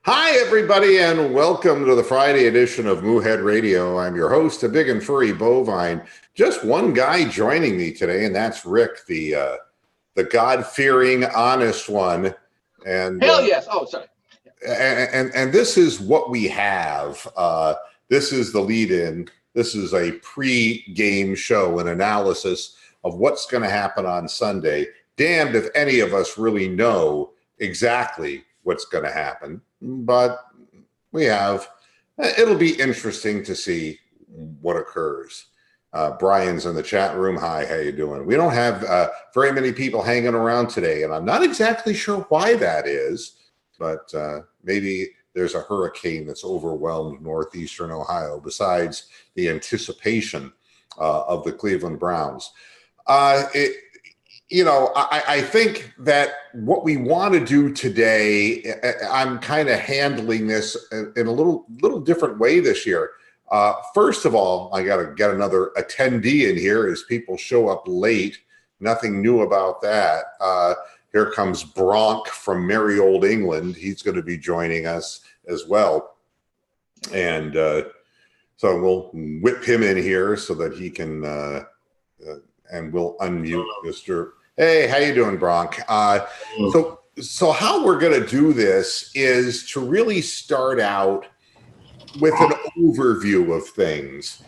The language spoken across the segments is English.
Hi, everybody, and welcome to the Friday edition of Moohead Radio. I'm your host, a big and furry bovine. Just one guy joining me today, and that's Rick, the God-fearing, honest one. And hell yes! Oh, sorry. And this is what we have. This is the lead-in. This is a pre-game show, an analysis of what's going to happen on Sunday. Damned if any of us really know exactly what's going to happen, but we have. It'll be interesting to see what occurs. Brian's in the chat room. Hi, how you doing? We don't have very many people hanging around today, and I'm not exactly sure why that is, but maybe there's a hurricane that's overwhelmed northeastern Ohio, besides the anticipation of the Cleveland Browns. I think that what we want to do today, I'm kind of handling this in a little different way this year. First of all, I got to get another attendee in here as people show up late. Nothing new about that. Here comes Bronk from merry old England. He's going to be joining us as well. And so we'll whip him in here so that he can, and we'll unmute Mr. Hey, how you doing, Bronk? So how we're going to do this is to really start out with an overview of things.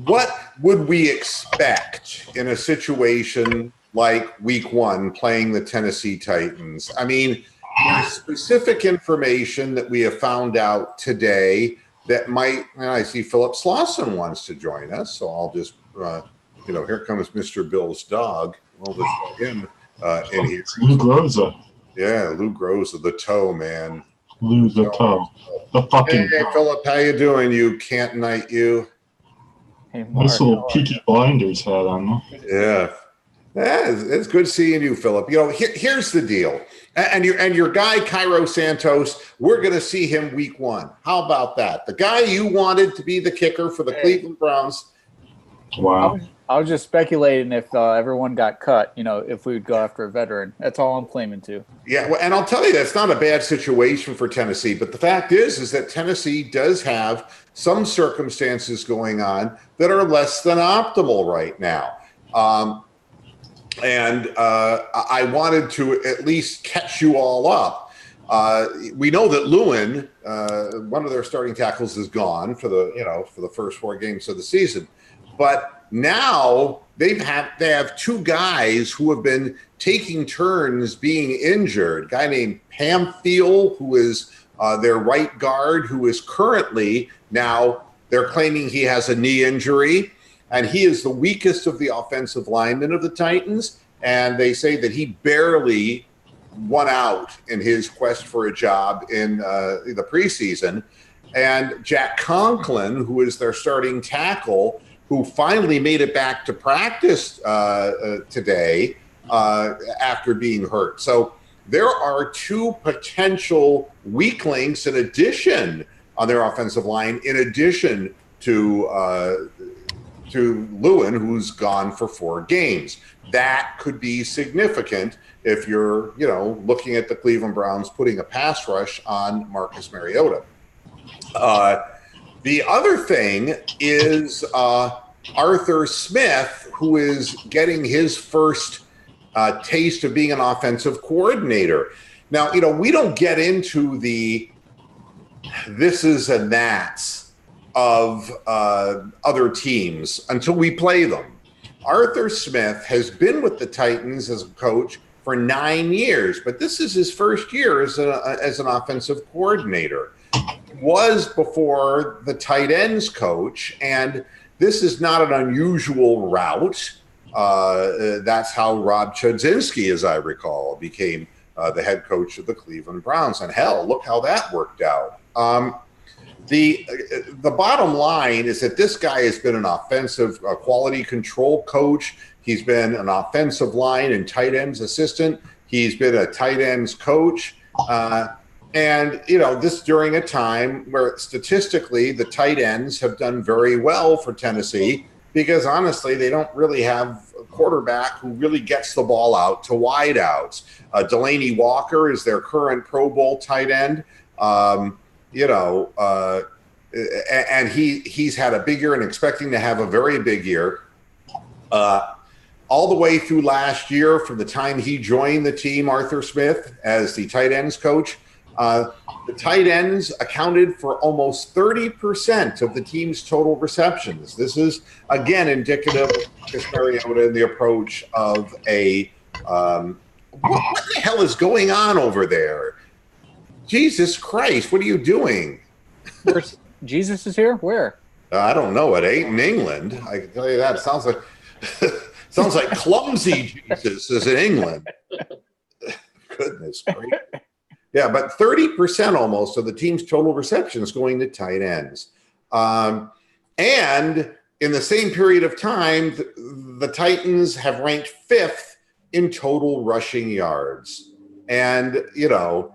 What would we expect in a situation like Week 1 playing the Tennessee Titans? I mean, there's specific information that we have found out today that might. I see Philip Slauson wants to join us, so I'll just. Here comes Mr. Bill's dog. We'll just get him in here. Lou Groza. Yeah, Lou Groza, the toe, man. Lou the toe. The fucking Hey, toe. Philip, how you doing? You can't night you. Hey, Mark, Nice little Peaky Blinders hat on there. Yeah. It's good seeing you, Philip. Here's the deal. And your guy, Cairo Santos, we're going to see him Week 1. How about that? The guy you wanted to be the kicker for the Cleveland Browns. Wow. I was just speculating if everyone got cut, if we would go after a veteran. That's all I'm claiming to. Yeah, well, and I'll tell you, that's not a bad situation for Tennessee. But the fact is that Tennessee does have some circumstances going on that are less than optimal right now. And I wanted to at least catch you all up. We know that Lewin, one of their starting tackles, is gone for the first 4 games of the season. But now they have 2 guys who have been taking turns being injured. A guy named Pamphile, who is their right guard, who is currently now they're claiming he has a knee injury, and he is the weakest of the offensive linemen of the Titans. And they say that he barely won out in his quest for a job in the preseason. And Jack Conklin, who is their starting tackle, who finally made it back to practice today after being hurt. So there are 2 potential weak links in addition on their offensive line, in addition to Lewin, who's gone for 4 games. That could be significant if you're, looking at the Cleveland Browns putting a pass rush on Marcus Mariota. The other thing is Arthur Smith, who is getting his first taste of being an offensive coordinator. Now, we don't get into the thises and that's of other teams until we play them. Arthur Smith has been with the Titans as a coach for 9 years, but this is his first year as an offensive coordinator. Was before the tight ends coach, and this is not an unusual route. That's how Rob Chudzinski, as I recall, became the head coach of the Cleveland Browns. And hell, look how that worked out. The bottom line is that this guy has been an offensive quality control coach. He's been an offensive line and tight ends assistant. He's been a tight ends coach. And, this during a time where statistically the tight ends have done very well for Tennessee, because honestly, they don't really have a quarterback who really gets the ball out to wideouts. Delaney Walker is their current Pro Bowl tight end. You know, and he's had a big year and expecting to have a very big year. All the way through last year, from the time he joined the team, Arthur Smith, as the tight ends coach, the tight ends accounted for almost 30% of the team's total receptions. This is, again, indicative of Marcus Mariota and the approach of a what the hell is going on over there? Jesus Christ, what are you doing? Jesus is here? Where? I don't know. It ain't in England. I can tell you that. It sounds like sounds like clumsy Jesus is in England. Goodness gracious. Yeah, but 30% almost of the team's total receptions going to tight ends. And in the same period of time, the Titans have ranked 5th in total rushing yards. And, you know,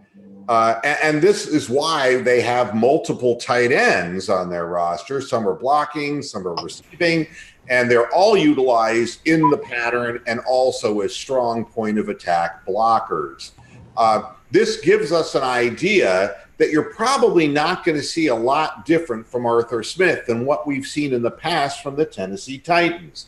and this is why they have multiple tight ends on their roster. Some are blocking, some are receiving, and they're all utilized in the pattern and also as strong point of attack blockers. This gives us an idea that you're probably not going to see a lot different from Arthur Smith than what we've seen in the past from the Tennessee Titans.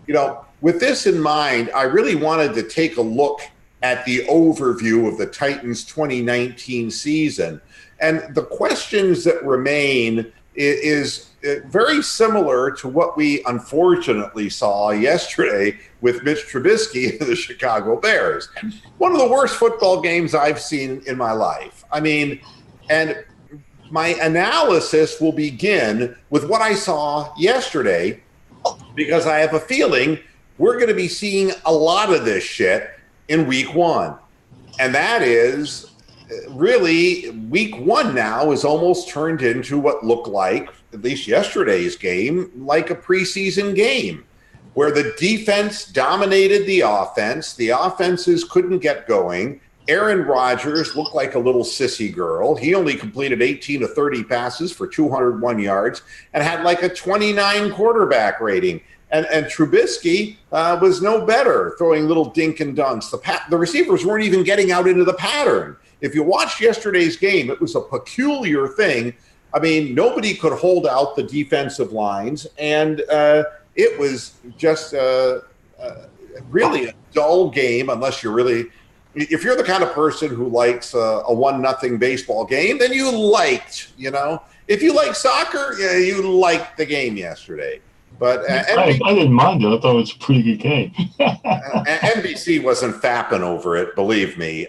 You know, with this in mind, I really wanted to take a look at the overview of the Titans 2019 season. And the questions that remain is very similar to what we unfortunately saw yesterday with Mitch Trubisky and the Chicago Bears. One of the worst football games I've seen in my life. I mean, and my analysis will begin with what I saw yesterday, because I have a feeling we're going to be seeing a lot of this shit in week 1. And that is really week 1 now is almost turned into what looked like, at least yesterday's game, like a preseason game where the defense dominated the offense. The offenses couldn't get going. Aaron Rodgers looked like a little sissy girl. He only completed 18 of 30 passes for 201 yards and had like a 29 quarterback rating. And Trubisky was no better, throwing little dink and dunks. The receivers weren't even getting out into the pattern. If you watched yesterday's game, it was a peculiar thing. I mean, nobody could hold out the defensive lines, and it was just really a dull game unless you're really – if you're the kind of person who likes a 1-0 baseball game, then you liked, you know. If you like soccer, yeah, you liked the game yesterday. But I didn't mind it. I thought it was a pretty good game. NBC wasn't fapping over it, believe me.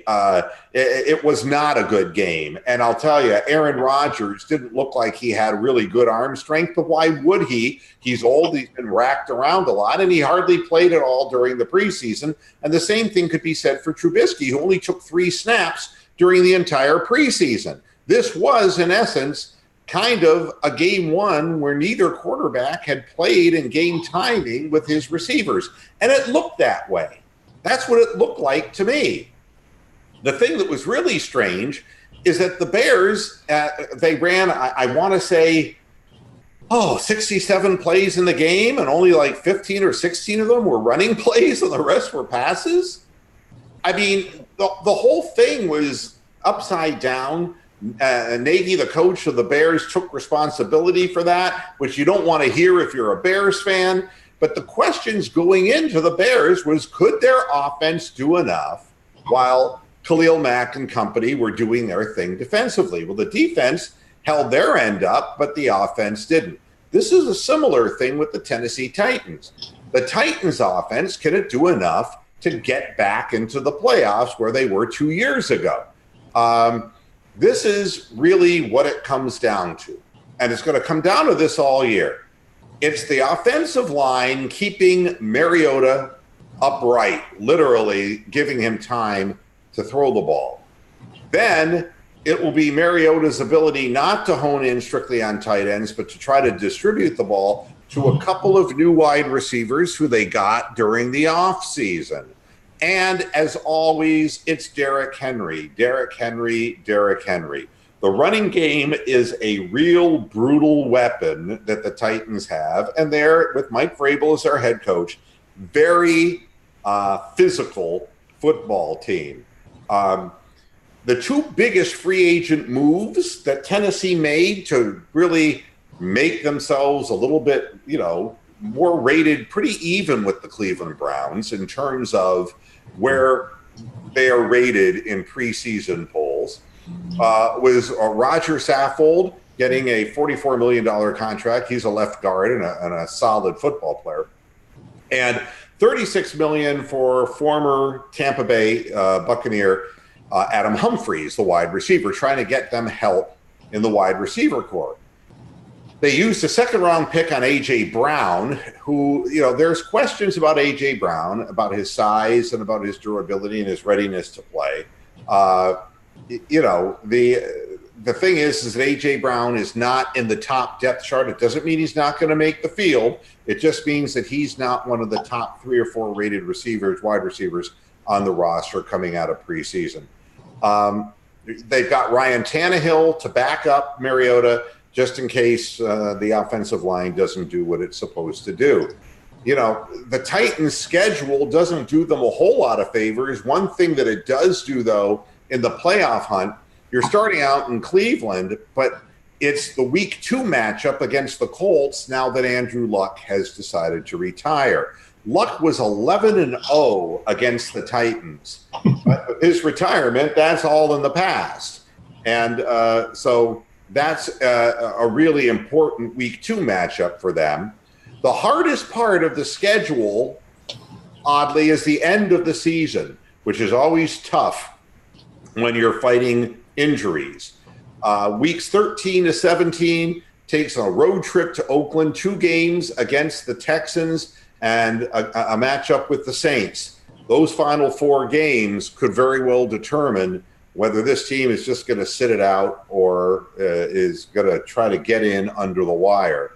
It was not a good game. And I'll tell you, Aaron Rodgers didn't look like he had really good arm strength, but why would he? He's old, he's been racked around a lot, and he hardly played at all during the preseason. And the same thing could be said for Trubisky, who only took 3 snaps during the entire preseason. This was, in essence, kind of a game 1 where neither quarterback had played and gained timing with his receivers. And it looked that way. That's what it looked like to me. The thing that was really strange is that the Bears, they ran, I want to say, 67 plays in the game, and only like 15 or 16 of them were running plays and the rest were passes. I mean, the whole thing was upside down. Nagy, the coach of the Bears, took responsibility for that, which you don't want to hear if you're a Bears fan. But the questions going into the Bears was, could their offense do enough while Khalil Mack and company were doing their thing defensively? Well, the defense held their end up, but the offense didn't. This is a similar thing with the Tennessee Titans. The Titans offense, can it do enough to get back into the playoffs where they were 2 years ago? This is really what it comes down to. And it's going to come down to this all year. It's the offensive line keeping Mariota upright, literally giving him time to throw the ball. Then it will be Mariota's ability not to hone in strictly on tight ends, but to try to distribute the ball to a couple of new wide receivers who they got during the offseason. And as always, it's Derrick Henry. Derrick Henry. The running game is a real brutal weapon that the Titans have. And they're, with Mike Vrabel as their head coach, very physical football team. the two biggest free agent moves that Tennessee made to really make themselves a little bit, more rated pretty even with the Cleveland Browns in terms of where they are rated in preseason polls, was Roger Saffold getting a $44 million contract. He's a left guard and a solid football player. And $36 million for former Tampa Bay Buccaneer Adam Humphries, the wide receiver, trying to get them help in the wide receiver corps. They used a second-round pick on A.J. Brown, who, there's questions about A.J. Brown, about his size and about his durability and his readiness to play. The thing is that A.J. Brown is not in the top depth chart. It doesn't mean he's not going to make the field. It just means that he's not one of the top 3 or 4 rated wide receivers on the roster coming out of preseason. They've got Ryan Tannehill to back up Mariota, just in case the offensive line doesn't do what it's supposed to do. The Titans' schedule doesn't do them a whole lot of favors. One thing that it does do, though, in the playoff hunt, you're starting out in Cleveland, but it's the week 2 matchup against the Colts now that Andrew Luck has decided to retire. Luck was 11-0 against the Titans. But with his retirement, that's all in the past. And so that's a really important week 2 matchup for them. The hardest part of the schedule, oddly, is the end of the season, which is always tough when you're fighting injuries. Weeks 13 to 17 takes a road trip to Oakland, 2 games against the Texans and a matchup with the Saints. Those final 4 games could very well determine whether this team is just going to sit it out or is going to try to get in under the wire.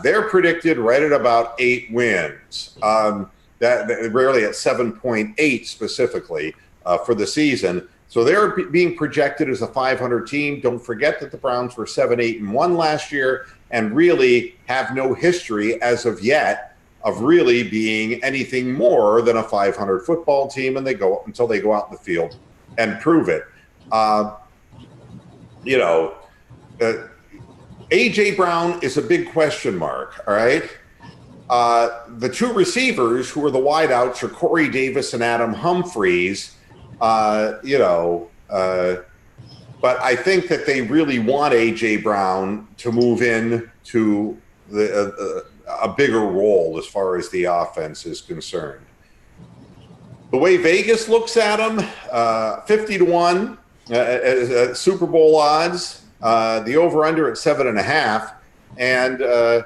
They're predicted right at about 8 wins, that rarely at 7.8 specifically for the season. So they're being projected as a 500 team. Don't forget that the Browns were 7-8-1 last year and really have no history as of yet of really being anything more than a 500 football team, and they go until they go out in the field and prove it. A.J. Brown is a big question mark, all right? The 2 receivers who are the wideouts are Corey Davis and Adam Humphries. But I think that they really want A.J. Brown to move in to a bigger role as far as the offense is concerned. The way Vegas looks at him, 50-1 Super Bowl odds, the over-under at 7.5, and a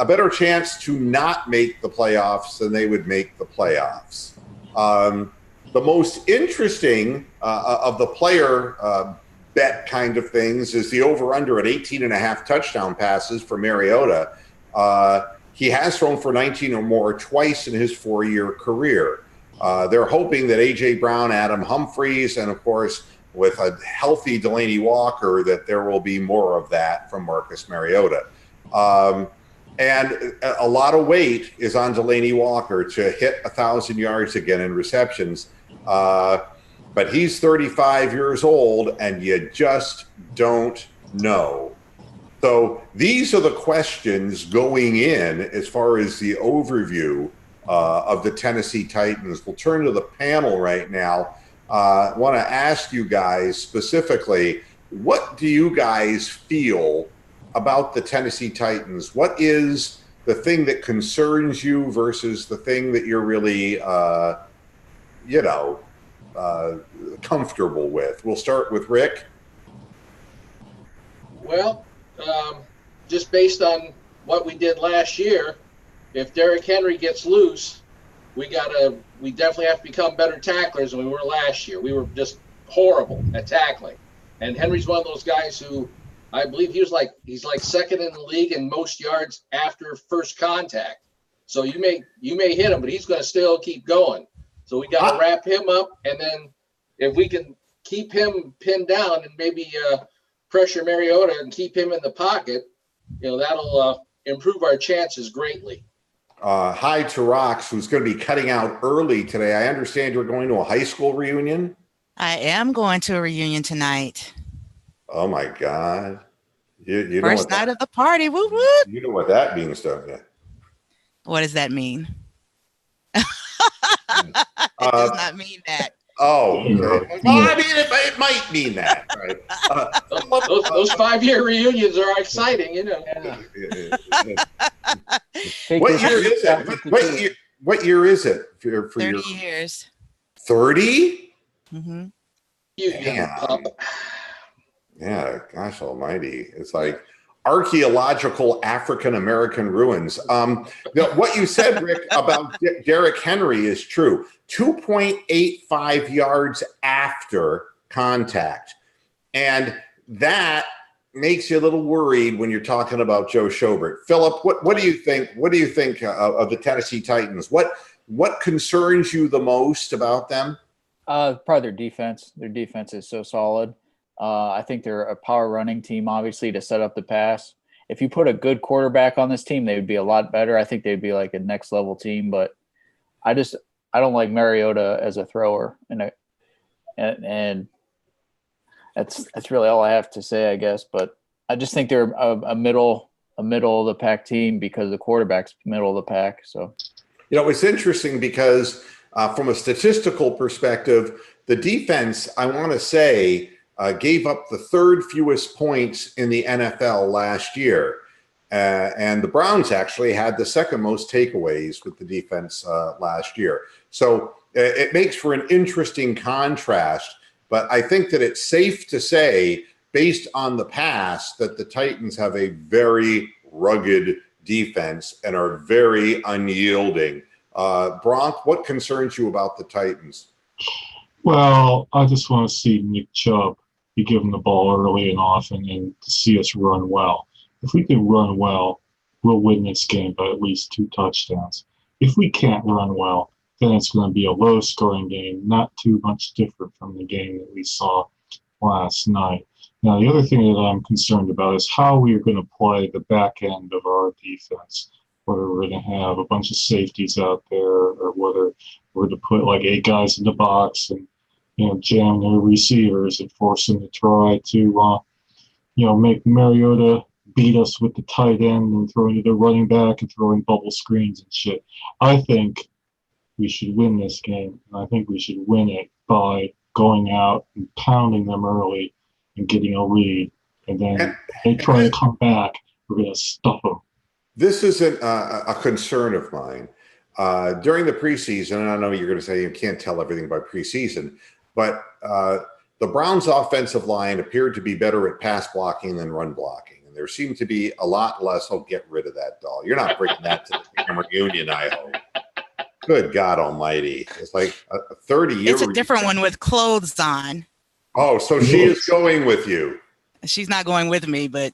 better chance to not make the playoffs than they would make the playoffs. The most interesting of the player bet kind of things is the over-under at 18.5 touchdown passes for Mariota. He has thrown for 19 or more twice in his 4-year career. They're hoping that A.J. Brown, Adam Humphries, and of course, with a healthy Delaney Walker, that there will be more of that from Marcus Mariota. And a lot of weight is on Delaney Walker to hit 1,000 yards again in receptions. But he's 35 years old, and you just don't know. So these are the questions going in as far as the overview of the Tennessee Titans. We'll turn to the panel right now. I want to ask you guys specifically, what do you guys feel about the Tennessee Titans? What is the thing that concerns you versus the thing that you're really, comfortable with? We'll start with Rick. Well, just based on what we did last year, if Derrick Henry gets loose, we definitely have to become better tacklers than we were last year. We were just horrible at tackling. And Henry's one of those guys who I believe he's like second in the league in most yards after first contact. So you may hit him, but he's going to still keep going. So we got to wrap him up, and then if we can keep him pinned down and maybe pressure Mariota and keep him in the pocket, that'll improve our chances greatly. Hi to Rox, who's going to be cutting out early today. I understand you're going to a high school reunion. I am going to a reunion tonight. Oh my God. You know First what night of the party. Woo woo. you know what that means, don't you? What does that mean? It does not mean that. Oh, okay. Well, I mean, it might mean that, right? Those 5-year reunions are exciting, you know. What year is it? What year is it for 30 your years. 30? Mm-hmm. You young pup. Yeah, gosh almighty. It's like archaeological African American ruins. What you said, Rick, about Derrick Henry is true. 2.85 yards after contact. And that makes you a little worried when you're talking about Joe Schobert. Philip, what do you think? What do you think of the Tennessee Titans? What concerns you the most about them? Probably their defense. Their defense is so solid. I think they're a power running team, obviously, to set up the pass. If you put a good quarterback on this team, they would be a lot better. I think they'd be like a next level team. But I don't like Mariota as a thrower, and that's really all I have to say, I guess. But I just think they're a middle of the pack team because the quarterback's middle of the pack. So, it's interesting because from a statistical perspective, the defense, I want to say, gave up the third fewest points in the NFL last year. And the Browns actually had the second most takeaways with the defense last year. So it makes for an interesting contrast. But I think that it's safe to say, based on the past, that the Titans have a very rugged defense and are very unyielding. Bronk, what concerns you about the Titans? Well, I just want to see Nick Chubb be given the ball early and often and to see us run well. If we can run well, we'll win this game by at least 2 touchdowns. If we can't run well, then it's going to be a low-scoring game, not too much different from the game that we saw last night. Now, the other thing that I'm concerned about is how we are going to play the back end of our defense, whether we're going to have a bunch of safeties out there or whether we're to put like 8 guys in the box and jam their receivers and force them to try to, make Mariota beat us with the tight end and throw into the running back and throwing bubble screens and shit. I think we should win this game, and I think we should win it by going out and pounding them early and getting a lead, and then they try to come back. We're going to stuff them. This isn't a concern of mine. During the preseason, and I know you're going to say you can't tell everything by preseason, but the Browns' offensive line appeared to be better at pass blocking than run blocking. And there seemed to be a lot less, get rid of that doll. You're not bringing that to the Pregame reunion, I hope. Good God almighty. It's like a 30-year. It's a different one with clothes on. Oh, so she is going with you. She's not going with me, but,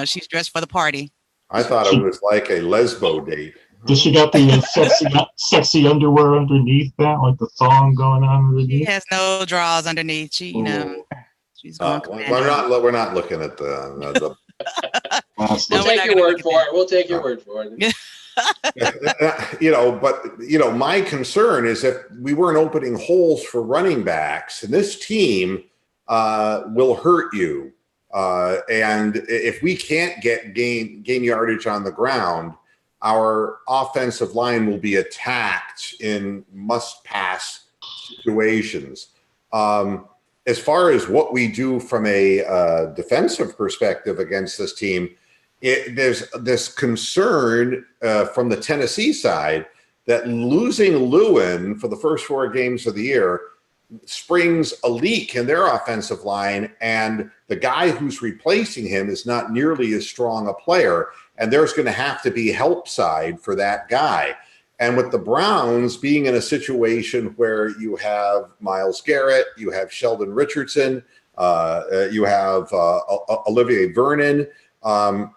she's dressed for the party. I thought it was like a lesbo date. Does she got the sexy underwear underneath that, like the thong going on underneath? She has no drawers underneath. She's going. We're not looking at the We'll take your word for it. We'll take your word for it. But my concern is if we weren't opening holes for running backs, and this team will hurt you. And if we can't gain yardage on the ground, our offensive line will be attacked in must-pass situations. As far as what we do from a defensive perspective against this team, there's this concern from the Tennessee side that losing Lewin for the first 4 games of the year springs a leak in their offensive line, and the guy who's replacing him is not nearly as strong a player, and there's going to have to be help side for that guy. And with the Browns being in a situation where you have Myles Garrett, you have Sheldon Richardson, you have Olivier Vernon, where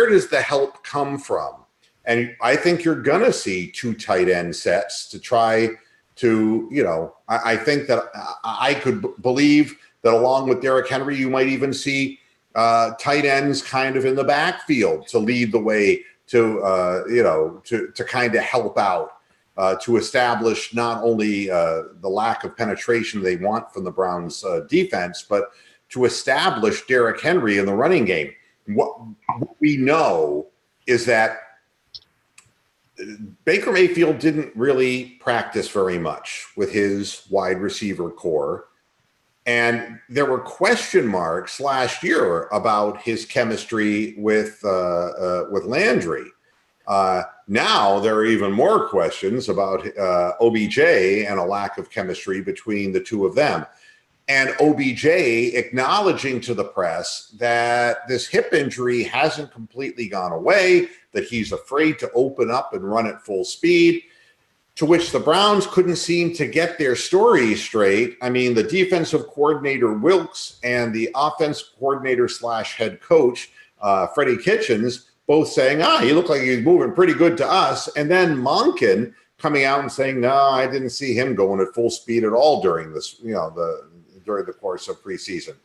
does the help come from? And I think you're going to see 2 tight end sets to try to, I think that I could believe that along with Derrick Henry, you might even see tight ends kind of in the backfield to lead the way to kind of help out to establish not only the lack of penetration they want from the Browns defense, but to establish Derrick Henry in the running game. What we know is that Baker Mayfield didn't really practice very much with his wide receiver core. And there were question marks last year about his chemistry with Landry. Now there are even more questions about OBJ and a lack of chemistry between the two of them. And OBJ acknowledging to the press that this hip injury hasn't completely gone away, that he's afraid to open up and run at full speed, to which the Browns couldn't seem to get their story straight. I mean, the defensive coordinator, Wilks, and the offensive coordinator / head coach, Freddie Kitchens, both saying, he looked like he's moving pretty good to us. And then Monken coming out and saying, no, I didn't see him going at full speed at all during this, during the course of preseason.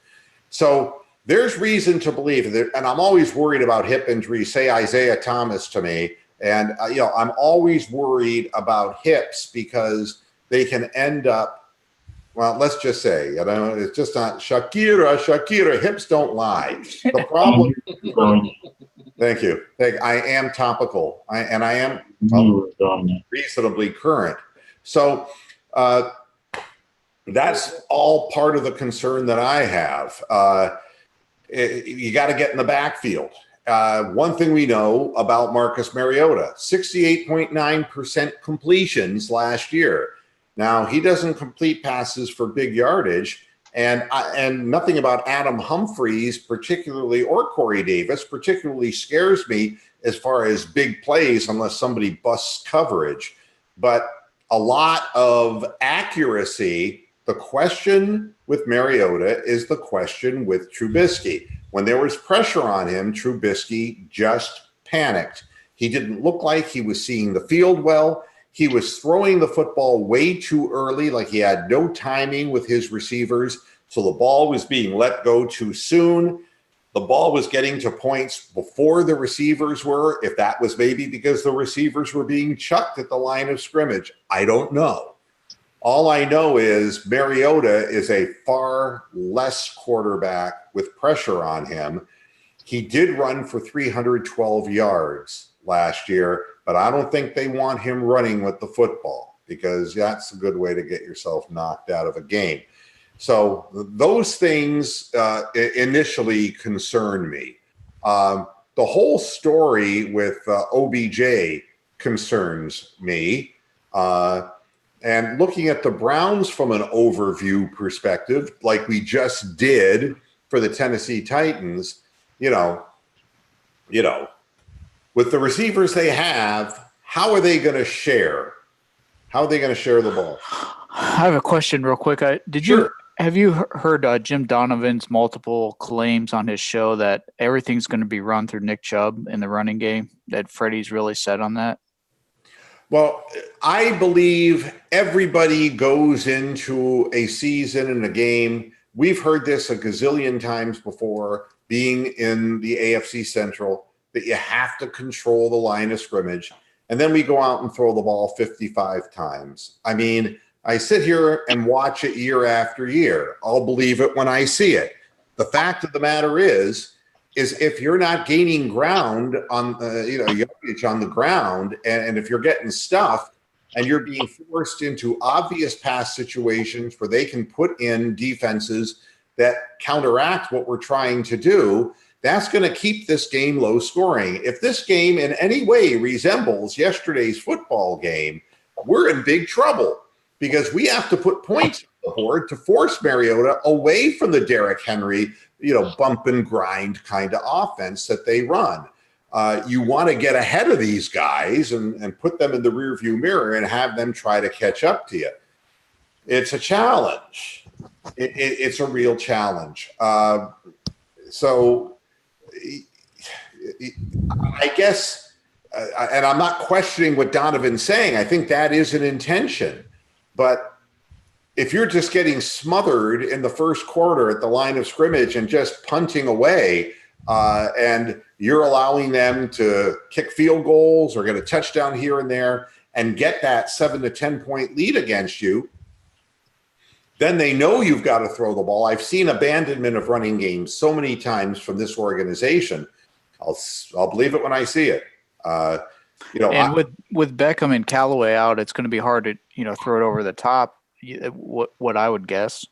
So there's reason to believe that, and I'm always worried about hip injuries. Say Isaiah Thomas to me, and I'm always worried about hips because they can end up. Well, let's just say, it's just not Shakira. Hips don't lie. The problem. Thank you. I am topical, I am reasonably current. So that's all part of the concern that I have. You got to get in the backfield. One thing we know about Marcus Mariota, 68.9% completions last year. Now, he doesn't complete passes for big yardage, and nothing about Adam Humphries particularly, or Corey Davis particularly, scares me as far as big plays unless somebody busts coverage. But a lot of accuracy. The question with Mariota is the question with Trubisky. When there was pressure on him, Trubisky just panicked. He didn't look like he was seeing the field well. He was throwing the football way too early, like he had no timing with his receivers. So the ball was being let go too soon. The ball was getting to points before the receivers were, if that was maybe because the receivers were being chucked at the line of scrimmage. I don't know. All I know is Mariota is a far less quarterback with pressure on him. He did run for 312 yards last year, but I don't think they want him running with the football because that's a good way to get yourself knocked out of a game. So those things initially concern me. The whole story with OBJ concerns me. And looking at the Browns from an overview perspective, like we just did for the Tennessee Titans, with the receivers they have, how are they going to share? How are they going to share the ball? I have a question real quick. Have you heard Jim Donovan's multiple claims on his show that everything's going to be run through Nick Chubb in the running game, that Freddie's really set on that? Well, I believe everybody goes into a season and a game. We've heard this a gazillion times before, being in the AFC Central, that you have to control the line of scrimmage. And then we go out and throw the ball 55 times. I mean, I sit here and watch it year after year. I'll believe it when I see it. The fact of the matter is if you're not gaining ground on yardage on the ground, and if you're getting stuffed and you're being forced into obvious pass situations where they can put in defenses that counteract what we're trying to do, that's going to keep this game low scoring. If this game in any way resembles yesterday's football game, we're in big trouble because we have to put points on the board to force Mariota away from the Derrick Henry, bump and grind kind of offense that they run. You want to get ahead of these guys and put them in the rearview mirror and have them try to catch up to you. It's a challenge. It's a real challenge. So I guess, and I'm not questioning what Donovan's saying. I think that is an intention. But if you're just getting smothered in the first quarter at the line of scrimmage and just punting away, and you're allowing them to kick field goals or get a touchdown here and there, and get that 7 to 10 point lead against you, then they know you've got to throw the ball. I've seen abandonment of running games so many times from this organization. I'll believe it when I see it. With Beckham and Callaway out, it's going to be hard to throw it over the top. What I would guess,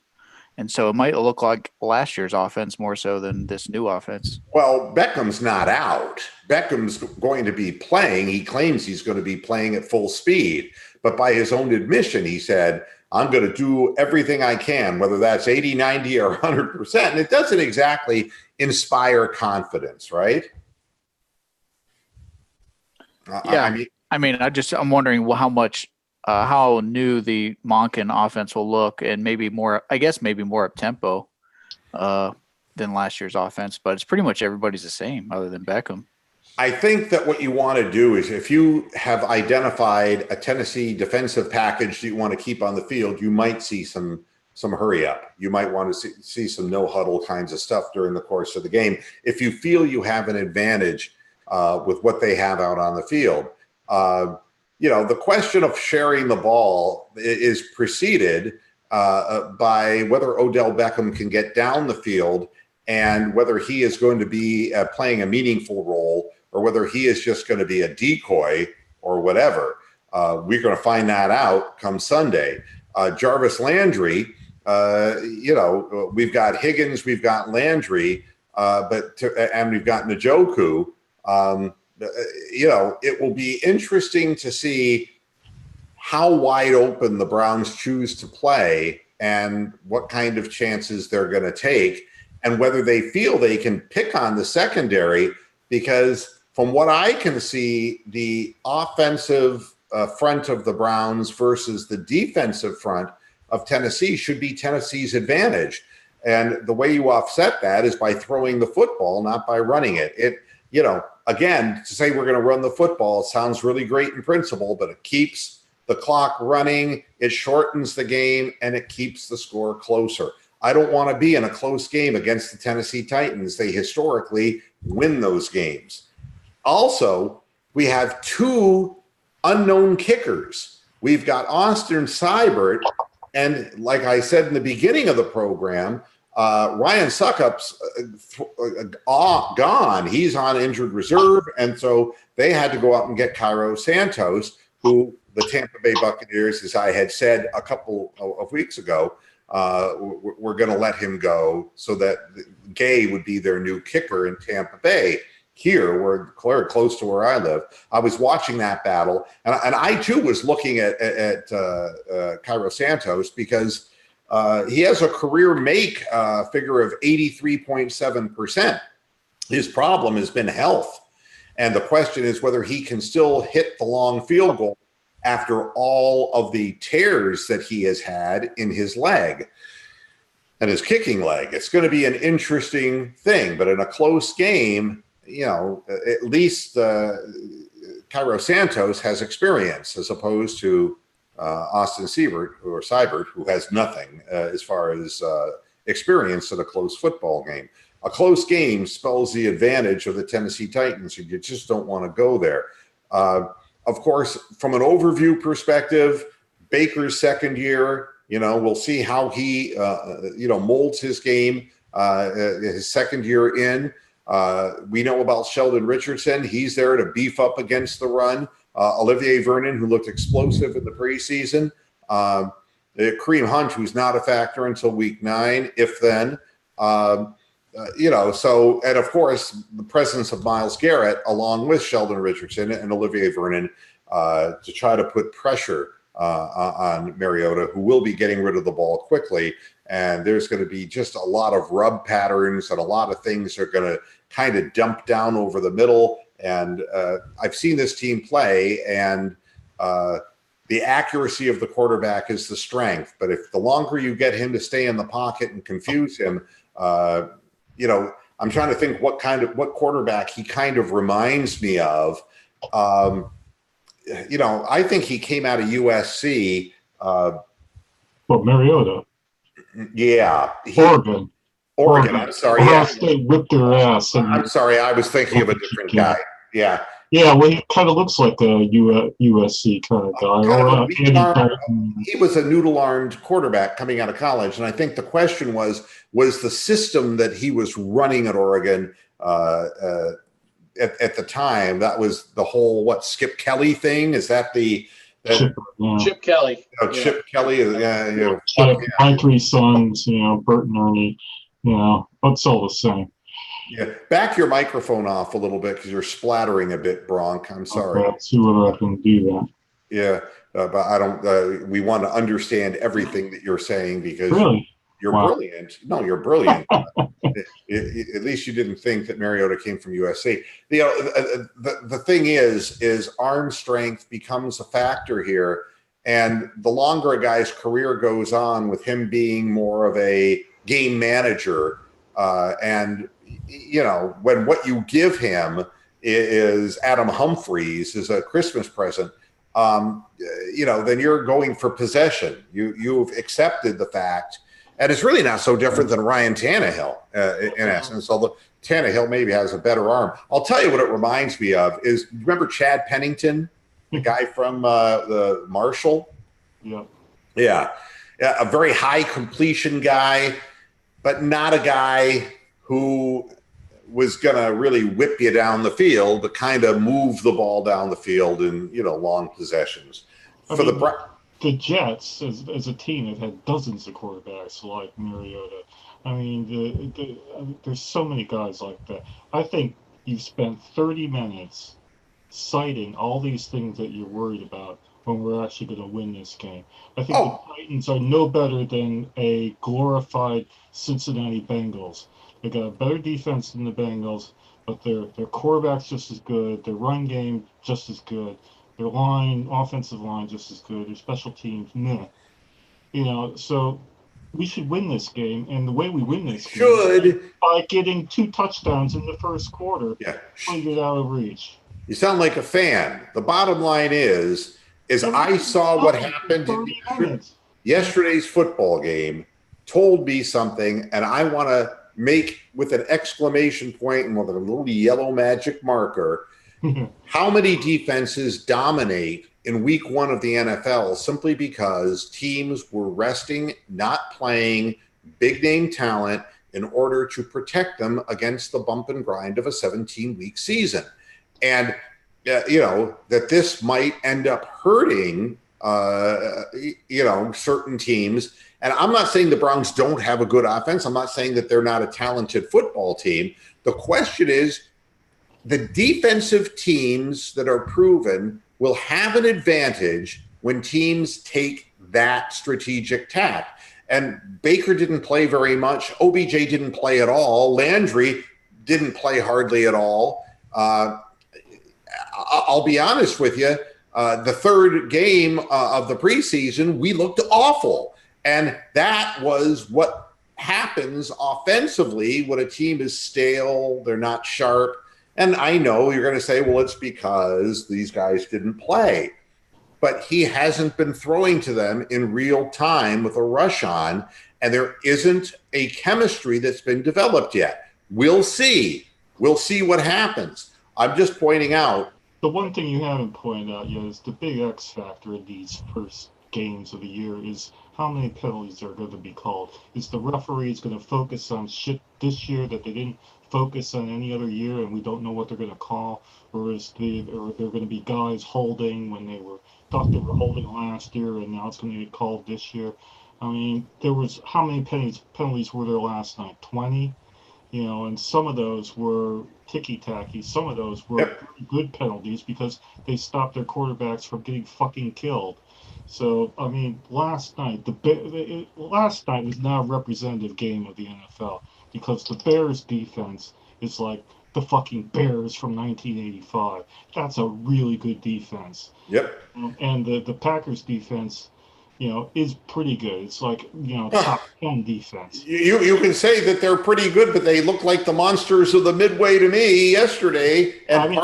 and so it might look like last year's offense more so than this new offense. Well, Beckham's not out. Beckham's going to be playing. He claims he's going to be playing at full speed, but by his own admission, he said, I'm going to do everything I can, whether that's 80, 90, or 100%. And it doesn't exactly inspire confidence, right? Yeah. I'm wondering how new the Monken offense will look, and maybe more up tempo than last year's offense, but it's pretty much everybody's the same other than Beckham. I think that what you want to do is, if you have identified a Tennessee defensive package that you want to keep on the field, you might see some hurry up. You might want to see some no huddle kinds of stuff during the course of the game. If you feel you have an advantage with what they have out on the field, the question of sharing the ball is preceded by whether Odell Beckham can get down the field and whether he is going to be playing a meaningful role, or whether he is just going to be a decoy or whatever. We're going to find that out come Sunday. Jarvis Landry, we've got Higgins, we've got Landry, and we've got Njoku. It will be interesting to see how wide open the Browns choose to play and what kind of chances they're going to take, and whether they feel they can pick on the secondary, because from what I can see, the offensive front of the Browns versus the defensive front of Tennessee should be Tennessee's advantage. And the way you offset that is by throwing the football, not by running it. Again, to say we're going to run the football sounds really great in principle, but it keeps the clock running, it shortens the game, and it keeps the score closer. I don't want to be in a close game against the Tennessee Titans. They historically win those games. Also, we have two unknown kickers. We've got Austin Seibert, and like I said in the beginning of the program, Ryan Succop's gone. He's on injured reserve, and so they had to go out and get Cairo Santos, who the Tampa Bay Buccaneers, as I had said a couple of weeks ago, we're going to let him go so that Gay would be their new kicker in Tampa Bay. Here, we're close to where I live. I was watching that battle, and I too was looking at Cairo Santos, because he has a career make figure of 83.7%. His problem has been health, and the question is whether he can still hit the long field goal after all of the tears that he has had in his leg and his kicking leg. It's going to be an interesting thing, but in a close game, at least Cairo Santos has experience, as opposed to Austin Seibert, who has nothing as far as experience in a close football game. A close game spells the advantage of the Tennessee Titans, and you just don't want to go there. Of course, from an overview perspective, Baker's second year, we'll see how he, molds his game his second year in. We know about Sheldon Richardson. He's there to beef up against the run. Olivier Vernon, who looked explosive in the preseason. Kareem Hunt, who's not a factor until week 9, if then. And of course, the presence of Myles Garrett, along with Sheldon Richardson and Olivier Vernon, to try to put pressure on Mariota, who will be getting rid of the ball quickly. And there's going to be just a lot of rub patterns, and a lot of things are going to kind of dump down over the middle. And I've seen this team play, and the accuracy of the quarterback is the strength. But if the longer you get him to stay in the pocket and confuse him, I'm trying to think what quarterback he kind of reminds me of. I think he came out of USC. Mariota. Yeah. Oregon. I'm sorry. Ohio State whipped their ass. I'm sorry. I was thinking of a different guy. Yeah. Yeah, well, he kind of looks like a USC kind of guy. He was a noodle-armed quarterback coming out of college, and I think the question was the system that he was running at Oregon at the time. That was the whole Skip Kelly thing. Is that Chip Kelly? Chip Kelly. Chip, my three sons. Bert and Ernie. It's all the same. Yeah, back your microphone off a little bit because you're splattering a bit, Bronk. I'm sorry. Okay, I'll see whether I can do that. Yeah, but I don't. We want to understand everything that you're saying because you're brilliant. No, you're brilliant. At least you didn't think that Mariota came from USC. The thing is arm strength becomes a factor here, and the longer a guy's career goes on, with him being more of a game manager, and when what you give him is Adam Humphries as a Christmas present, then you're going for possession. You've accepted the fact, and it's really not so different than Ryan Tannehill in essence, although Tannehill maybe has a better arm. I'll tell you what it reminds me of is, remember Chad Pennington, the guy from the Marshall? Yeah, a very high completion guy, but not a guy who was going to really whip you down the field, but kind of move the ball down the field in, long possessions. The Jets, as a team, have had dozens of quarterbacks like Mariota. There's so many guys like that. I think you've spent 30 minutes citing all these things that you're worried about when we're actually going to win this game. I think the Titans are no better than a glorified Cincinnati Bengals. They got a better defense than the Bengals, but their quarterback's just as good, their run game just as good, their offensive line just as good, their special teams, meh. So we should win this game, and the way we win this game is by getting 2 touchdowns in the first quarter. Yeah. Get out of reach. You sound like a fan. The bottom line is I saw what happened in yesterday's football game, told me something, and I want to make with an exclamation point and with a little yellow magic marker how many defenses dominate in week 1 of the NFL simply because teams were resting, not playing big name talent in order to protect them against the bump and grind of a 17-week season. And that this might end up hurting certain teams. And I'm not saying the Browns don't have a good offense. I'm not saying that they're not a talented football team. The question is, the defensive teams that are proven will have an advantage when teams take that strategic tack. And Baker didn't play very much. OBJ didn't play at all. Landry didn't play hardly at all. I'll be honest with you. The third game of the preseason, we looked awful. And that was what happens offensively when a team is stale, they're not sharp. And I know you're going to say, well, it's because these guys didn't play. But he hasn't been throwing to them in real time with a rush on, and there isn't a chemistry that's been developed yet. We'll see. We'll see what happens. I'm just pointing out. The one thing you haven't pointed out yet is the big X factor in these first games of the year is how many penalties are going to be called. Is the referees going to focus on shit this year that they didn't focus on any other year, and we don't know what they're going to call, or they're going to be guys holding when they thought they were holding last year, and now it's going to get called this year? There was how many penalties were there last night? 20. And some of those were ticky-tacky. Some of those were very good penalties because they stopped their quarterbacks from getting fucking killed. So, last night was not a representative game of the NFL because the Bears defense is like the fucking Bears from 1985. That's a really good defense. Yep. And the Packers defense, is pretty good. It's like, top 10 defense. You can say that they're pretty good, but they look like the monsters of the Midway to me yesterday. And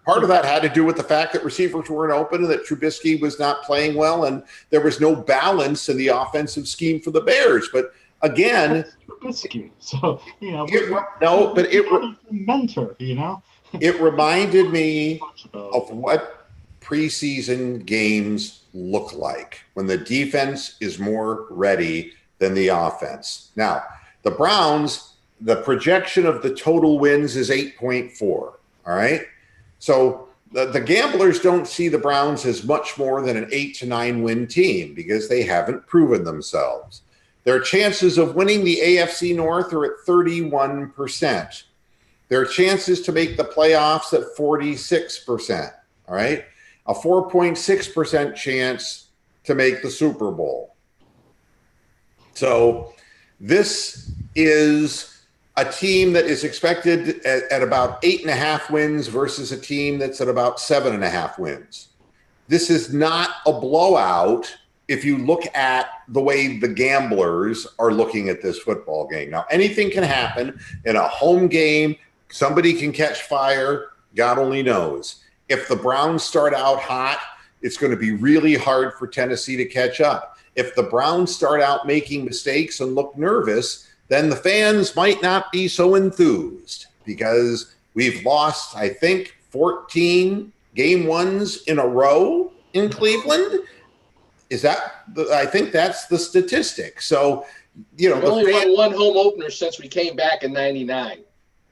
part of that had to do with the fact that receivers weren't open and that Trubisky was not playing well, and there was no balance in the offensive scheme for the Bears. But again, Trubisky. So, you know, mentor, you know. It reminded me of what preseason games look like when the defense is more ready than the offense. Now, the Browns, the projection of the total wins is 8.4. All right. So the gamblers don't see the Browns as much more than an 8 to 9 win team because they haven't proven themselves. Their chances of winning the AFC North are at 31%. Their chances to make the playoffs at 46%. All right. A 4.6% chance to make the Super Bowl. So this is a team that is expected at about 8.5 wins versus a team that's at about 7.5 wins. This is not a blowout if you look at the way the gamblers are looking at this football game. Now, anything can happen in a home game. Somebody can catch fire. God only knows. If the Browns start out hot, it's going to be really hard for Tennessee to catch up. If the Browns start out making mistakes and look nervous, then the fans might not be so enthused because we've lost, I think, 14 game ones in a row in Cleveland. I think that's the statistic. So, you know, we only won one home opener since we came back in '99.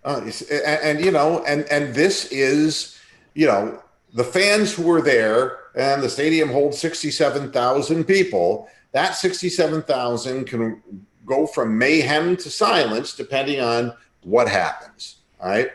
And this is, you know, the fans who were there, and the stadium holds 67,000 people. That 67,000 can go from mayhem to silence depending on what happens. All right.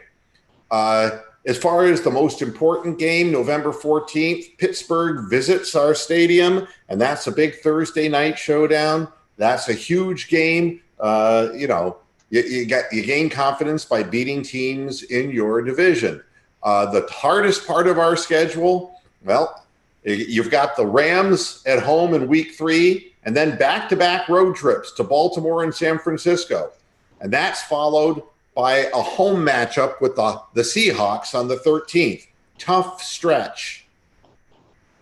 As far as the most important game, November 14th, Pittsburgh visits our stadium, and that's a big Thursday night showdown. That's a huge game. You gain confidence by beating teams in your division. The hardest part of our schedule, well, you've got the Rams at home in week 3, and then back-to-back road trips to Baltimore and San Francisco. And that's followed by a home matchup with the Seahawks on the 13th. Tough stretch.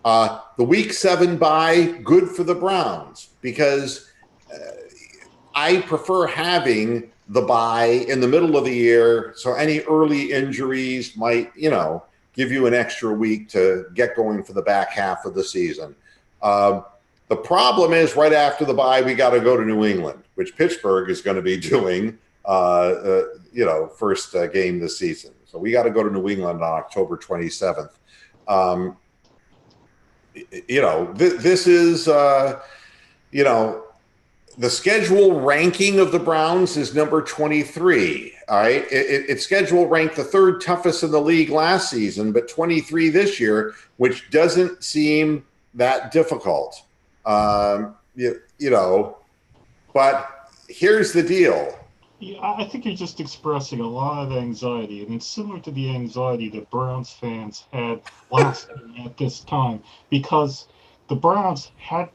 The week 7 bye, good for the Browns because I prefer having the bye in the middle of the year, so any early injuries might, give you an extra week to get going for the back half of the season. The problem is right after the bye, we got to go to New England, which Pittsburgh is going to be doing, first game this season. So we got to go to New England on October 27th. This is, the schedule ranking of the Browns is number 23. All right. Its schedule ranked the 3rd toughest in the league last season, but 23 this year, which doesn't seem that difficult. But here's the deal. Yeah, I think you're just expressing a lot of anxiety, and it's similar to the anxiety that Browns fans had last year at this time, because the Browns had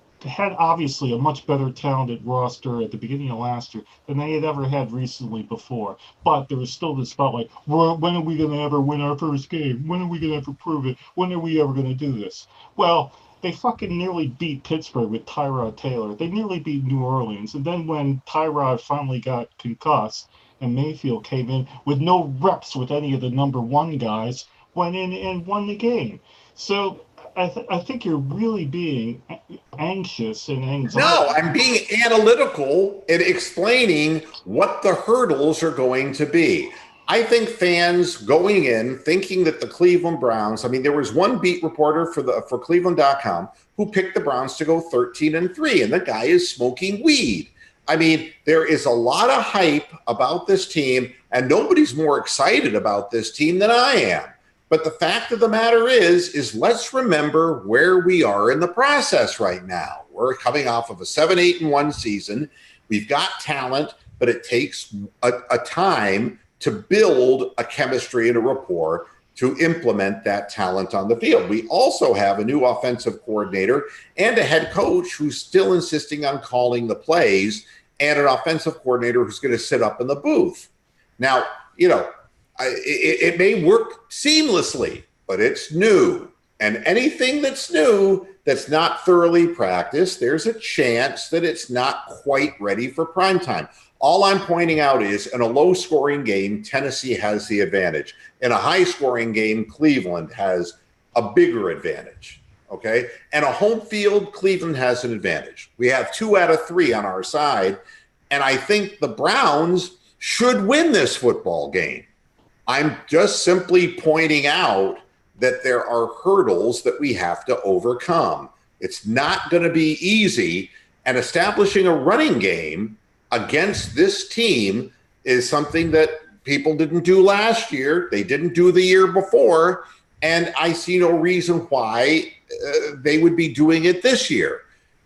obviously a much better talented roster at the beginning of last year than they had ever had recently before. But there was still this thought like, well, when are we going to ever win our first game? When are we going to ever prove it? When are we ever going to do this? Well, they fucking nearly beat Pittsburgh with Tyrod Taylor. They nearly beat New Orleans. And then when Tyrod finally got concussed and Mayfield came in with no reps with any of the number 1 guys, went in and won the game. So I think you're really being anxious and anxiety. No, I'm being analytical and explaining what the hurdles are going to be. I think fans going in thinking that the Cleveland Browns, there was one beat reporter for Cleveland.com who picked the Browns to go 13-3, and the guy is smoking weed. There is a lot of hype about this team, and nobody's more excited about this team than I am. But the fact of the matter is let's remember where we are in the process right now. We're coming off of a 7-8-1 season. We've got talent, but it takes a time to build a chemistry and a rapport to implement that talent on the field. We also have a new offensive coordinator and a head coach who's still insisting on calling the plays, and an offensive coordinator who's going to sit up in the booth. Now, it may work seamlessly, but it's new. And anything that's new, that's not thoroughly practiced, there's a chance that it's not quite ready for prime time. All I'm pointing out is in a low-scoring game, Tennessee has the advantage. In a high-scoring game, Cleveland has a bigger advantage, okay? And a home field, Cleveland has an advantage. We have 2 out of 3 on our side, and I think the Browns should win this football game. I'm just simply pointing out that there are hurdles that we have to overcome. It's not going to be easy, and establishing a running game against this team is something that people didn't do last year. They didn't do the year before, and I see no reason why they would be doing it this year.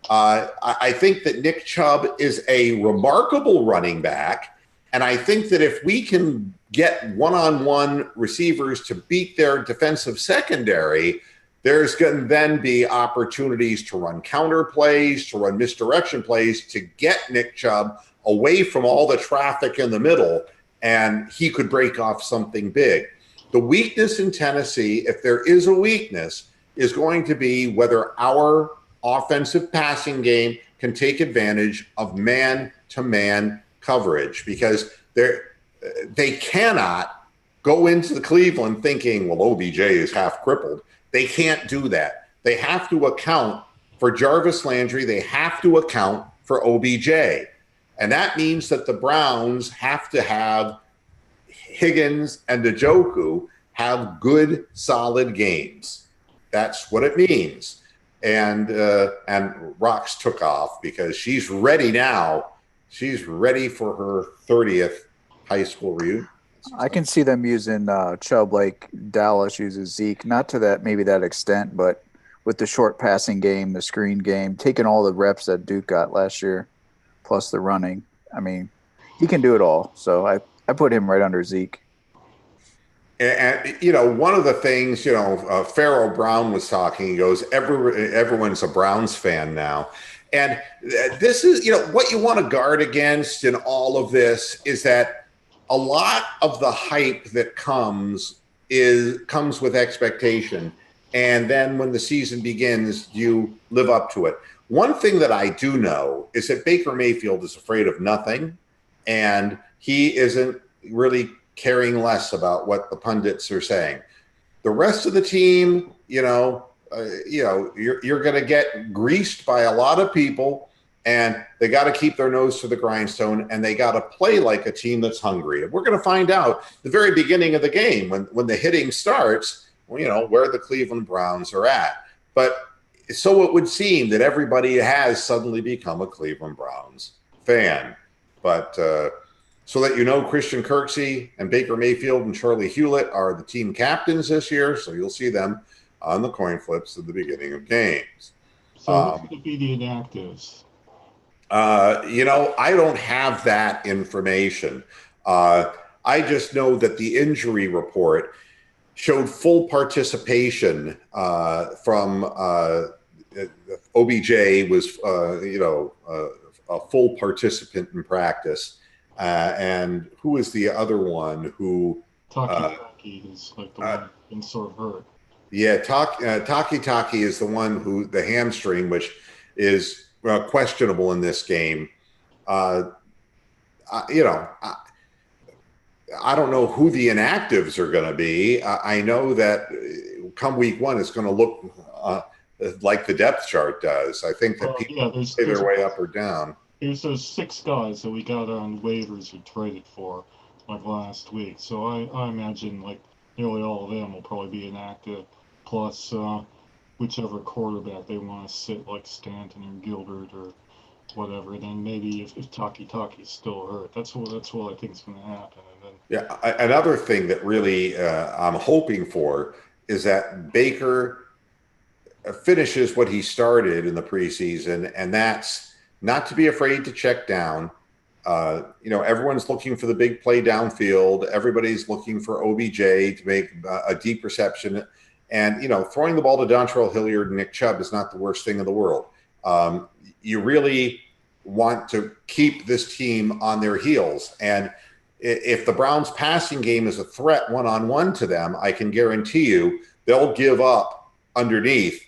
I think that Nick Chubb is a remarkable running back, and I think that if we can get one-on-one receivers to beat their defensive secondary, there's going to then be opportunities to run counter plays, to run misdirection plays, to get Nick Chubb away from all the traffic in the middle, and he could break off something big. The weakness in Tennessee, if there is a weakness, is going to be whether our offensive passing game can take advantage of man-to-man coverage, because they cannot go into the Cleveland thinking, well, OBJ is half crippled. They can't do that. They have to account for Jarvis Landry. They have to account for OBJ. And that means that the Browns have to have Higgins and Njoku have good, solid games. That's what it means. And Rox took off because she's ready now. She's ready for her 30th high school reunion. I can see them using Chubb like Dallas uses Zeke, not to that extent, but with the short passing game, the screen game, taking all the reps that Duke got last year, plus the running. I mean, he can do it all. So I put him right under Zeke. And one of the things, Pharaoh Brown was talking, he goes, everyone's a Browns fan now. And this is, what you want to guard against in all of this is that a lot of the hype that comes with expectation. And then when the season begins, you live up to it. One thing that I do know is that Baker Mayfield is afraid of nothing, and he isn't really caring less about what the pundits are saying. The rest of the team, you're going to get greased by a lot of people, and they got to keep their nose to the grindstone, and they got to play like a team that's hungry. And we're going to find out the very beginning of the game when the hitting starts, where the Cleveland Browns are at. But so it would seem that everybody has suddenly become a Cleveland Browns fan. But so that Christian Kirksey and Baker Mayfield and Charlie Hewlett are the team captains this year, so you'll see them on the coin flips at the beginning of games. So who's going to be the inactives? I don't have that information. I just know that the injury report showed full participation from OBJ was, a full participant in practice. And who is the other one who? Taki is like the one who's been sort of hurt. Yeah, Taki is the one who the hamstring, which is questionable in this game. I don't know who the inactives are going to be. I know that come week 1, it's going to look like the depth chart does. I think that people say their way up or down. There's those 6 guys that we got on waivers we traded for like last week. So I imagine like nearly all of them will probably be inactive, plus whichever quarterback they want to sit, like Stanton or Gilbert or whatever. And then maybe if Taki's still hurt, that's what I think is going to happen. And then another thing that really I'm hoping for is that Baker finishes what he started in the preseason, and that's not to be afraid to check down. Everyone's looking for the big play downfield. Everybody's looking for OBJ to make a deep reception. And, throwing the ball to Dontrell Hilliard and Nick Chubb is not the worst thing in the world. You really want to keep this team on their heels. And if the Browns passing game is a threat one-on-one to them, I can guarantee you they'll give up underneath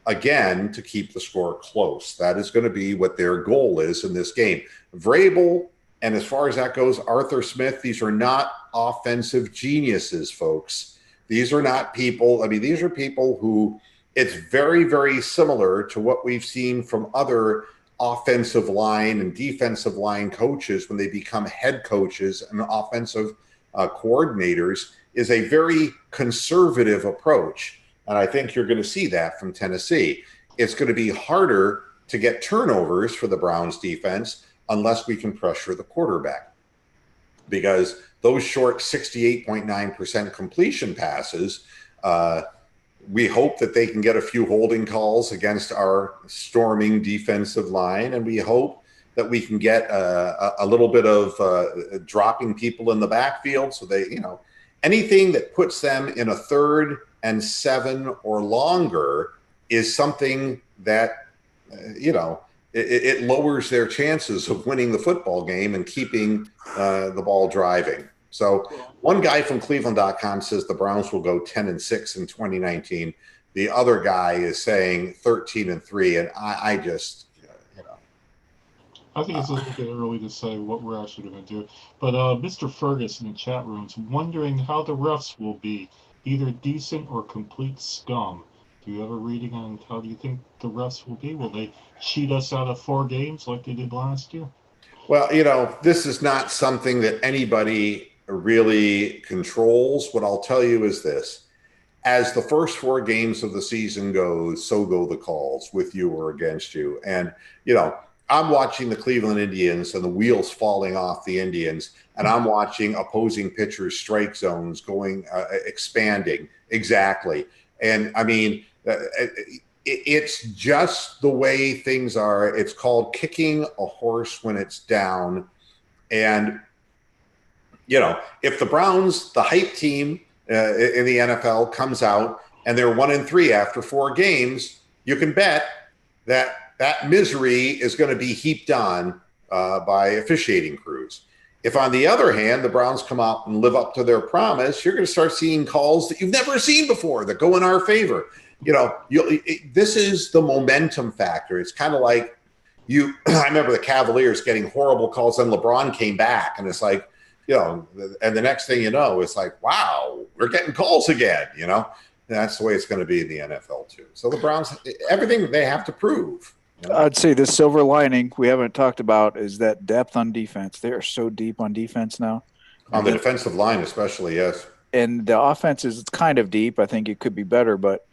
again to keep the score close. That is going to be what their goal is in this game. Vrabel And as far as that goes, Arthur Smith, these are not offensive geniuses, folks. These are not people. I mean, these are people who it's very, very similar to what we've seen from other offensive line and defensive line coaches when they become head coaches and offensive coordinators, is a very conservative approach. And I think you're going to see that from Tennessee. It's going to be harder to get turnovers for the Browns defense unless we can pressure the quarterback, because those short 68.9% completion passes, we hope that they can get a few holding calls against our storming defensive line, and we hope that we can get a little bit of dropping people in the backfield, so they, anything that puts them in a 3rd and 7 or longer is something that, it lowers their chances of winning the football game and keeping the ball driving. So one guy from Cleveland.com says the Browns will go 10-6 in 2019. The other guy is saying 13-3, and I just, I think it's a little bit early to say what we're actually going to do. But Mr. Fergus in the chat room is wondering how the refs will be, either decent or complete scum. Do you have a reading on how do you think the refs will be? Will they cheat us out of 4 games like they did last year? Well, this is not something that anybody really controls. What I'll tell you is this. As the first 4 games of the season goes, so go the calls with you or against you. And, I'm watching the Cleveland Indians and the wheels falling off the Indians, and I'm watching opposing pitchers' strike zones going, expanding. Exactly. And I mean, it's just the way things are. It's called kicking a horse when it's down. And, if the Browns, the hype team in the NFL, comes out and they're 1-3 after 4 games, you can bet that misery is going to be heaped on by officiating crews. If, on the other hand, the Browns come out and live up to their promise, you're going to start seeing calls that you've never seen before that go in our favor. This is the momentum factor. It's kind of like I remember the Cavaliers getting horrible calls, and LeBron came back, and it's like, and the next thing you know, it's like, wow, we're getting calls again, That's the way it's going to be in the NFL too. So the Browns, everything they have to prove. I'd say the silver lining we haven't talked about is that depth on defense. They are so deep on defense now. On the defensive line especially, yes. And the offense is kind of deep. I think it could be better, but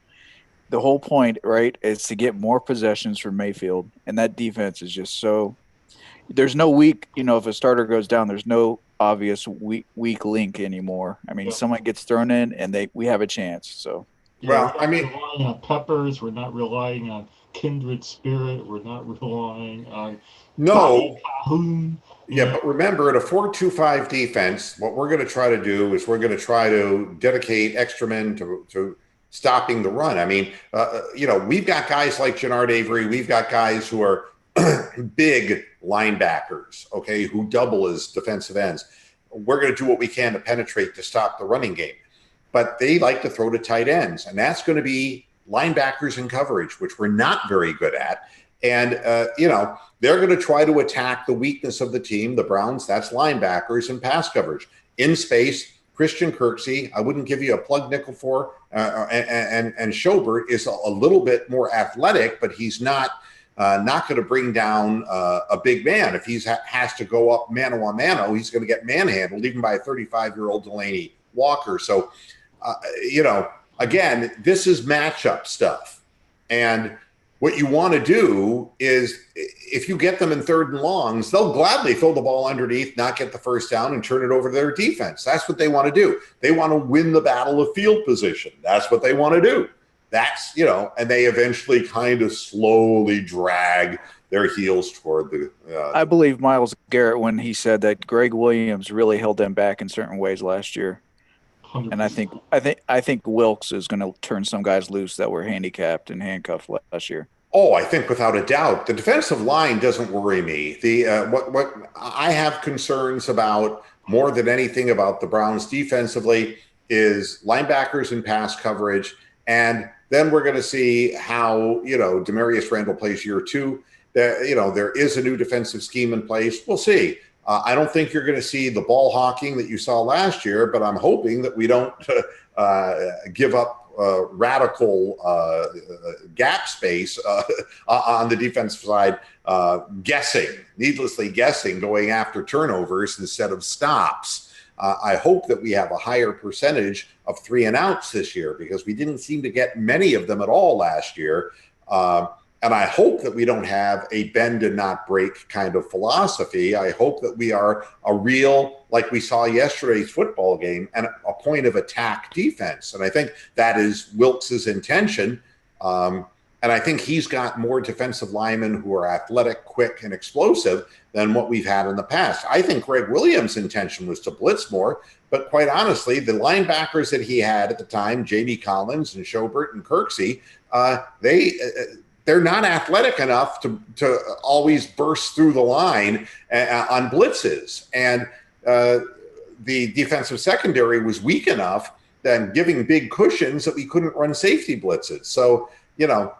the whole point, right, is to get more possessions from Mayfield. And that defense is just so – there's no weak – if a starter goes down, there's no obvious weak link anymore. I mean, someone gets thrown in and we have a chance. So, we're not relying on Peppers. We're not relying on Kindred Spirit. We're not relying on Calhoun. Yeah, but remember, in a 4-2-5 defense, what we're going to try to do is we're going to try to dedicate extra men to stopping the run. I mean, we've got guys like Jannard Avery. We've got guys who are big linebackers, okay, who double as defensive ends. We're going to do what we can to penetrate to stop the running game. But they like to throw to tight ends, and that's going to be linebackers in coverage, which we're not very good at. And, they're going to try to attack the weakness of the team, the Browns. That's linebackers and pass coverage. In space, Christian Kirksey, I wouldn't give you a plug nickel for, and Schobert is a little bit more athletic, but he's not going to bring down a big man. If he has to go up mano a mano, he's going to get manhandled, even by a 35-year-old Delaney Walker. So, again, this is matchup stuff. And what you want to do is, if you get them in 3rd and longs, they'll gladly throw the ball underneath, not get the first down, and turn it over to their defense. That's what they want to do. They want to win the battle of field position. That's what they want to do. That's, and they eventually kind of slowly drag their heels toward the. I believe Myles Garrett when he said that Greg Williams really held them back in certain ways last year. 100%. And I think Wilkes is going to turn some guys loose that were handicapped and handcuffed last year. Oh, I think without a doubt, the defensive line doesn't worry me. What I have concerns about more than anything about the Browns defensively is linebackers and pass coverage, and then we're going to see how Demarius Randall plays year 2. There is a new defensive scheme in place. We'll see. I don't think you're going to see the ball hawking that you saw last year, but I'm hoping that we don't give up radical gap space on the defensive side, needlessly guessing, going after turnovers instead of stops. I hope that we have a higher percentage of 3-and-outs this year, because we didn't seem to get many of them at all last year. And I hope that we don't have a bend and not break kind of philosophy. I hope that we are a real, like we saw yesterday's football game, and a point of attack defense. And I think that is Wilkes' intention. And I think he's got more defensive linemen who are athletic, quick, and explosive than what we've had in the past. I think Greg Williams' intention was to blitz more, but quite honestly, the linebackers that he had at the time, Jamie Collins and Schobert and Kirksey, they're not athletic enough to always burst through the line on blitzes. And the defensive secondary was weak enough than giving big cushions that we couldn't run safety blitzes. So,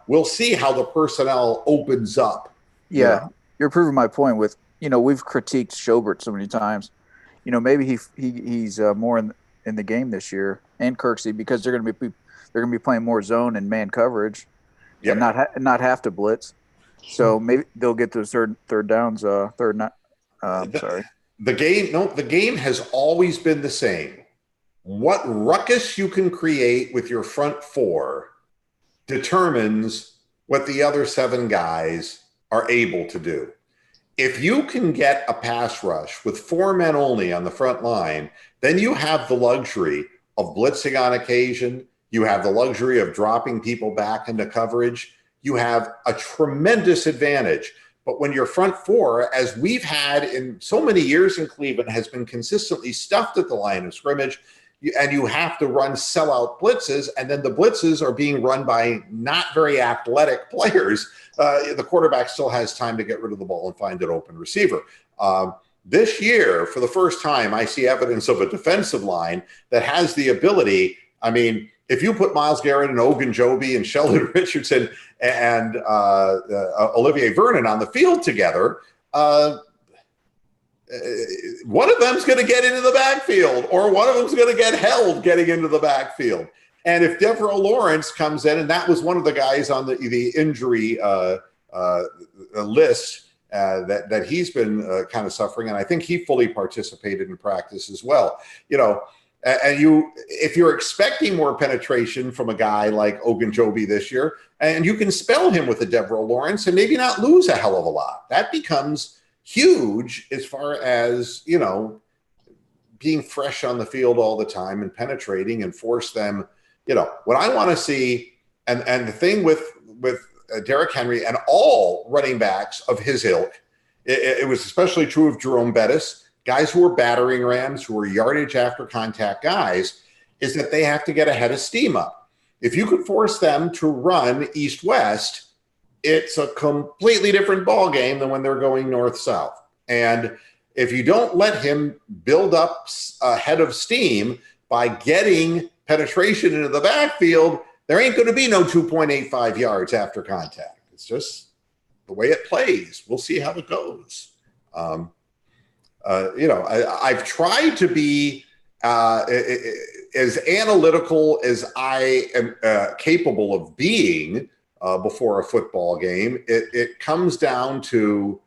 we'll see how the personnel opens up. Yeah, you're proving my point with, we've critiqued Schobert so many times. Maybe he's more in the game this year, and Kirksey, because they're going to be playing more zone and man coverage. Yep. And not have to blitz, so maybe they'll get those third downs. The game has always been the same. What ruckus you can create with your front four determines what the other 7 guys are able to do. If you can get a pass rush with 4 men only on the front line, then you have the luxury of blitzing on occasion. You have the luxury of dropping people back into coverage. You have a tremendous advantage. But when your front four, as we've had in so many years in Cleveland, has been consistently stuffed at the line of scrimmage, and you have to run sellout blitzes, and then the blitzes are being run by not very athletic players, the quarterback still has time to get rid of the ball and find an open receiver. This year, for the first time, I see evidence of a defensive line that has the ability. I mean, if you put Myles Garrett and Ogunjobi and Sheldon Richardson and Olivier Vernon on the field together, one of them's going to get into the backfield, or one of them's going to get held getting into the backfield. And if Devereaux Lawrence comes in, and that was one of the guys on the injury list that he's been kind of suffering, and I think he fully participated in practice as well. And if you're expecting more penetration from a guy like Ogunjobi this year, and you can spell him with a Devereaux Lawrence and maybe not lose a hell of a lot, that becomes huge as far as, being fresh on the field all the time and penetrating and force them. What I want to see, and the thing with Derrick Henry and all running backs of his ilk, it was especially true of Jerome Bettis, guys who are battering rams, who are yardage after contact guys, is that they have to get a head of steam up. If you could force them to run east-west, it's a completely different ball game than when they're going north-south. And if you don't let him build up a head of steam by getting penetration into the backfield, there ain't going to be no 2.85 yards after contact. It's just the way it plays. We'll see how it goes. I've tried to be as analytical as I am capable of being before a football game. It comes down to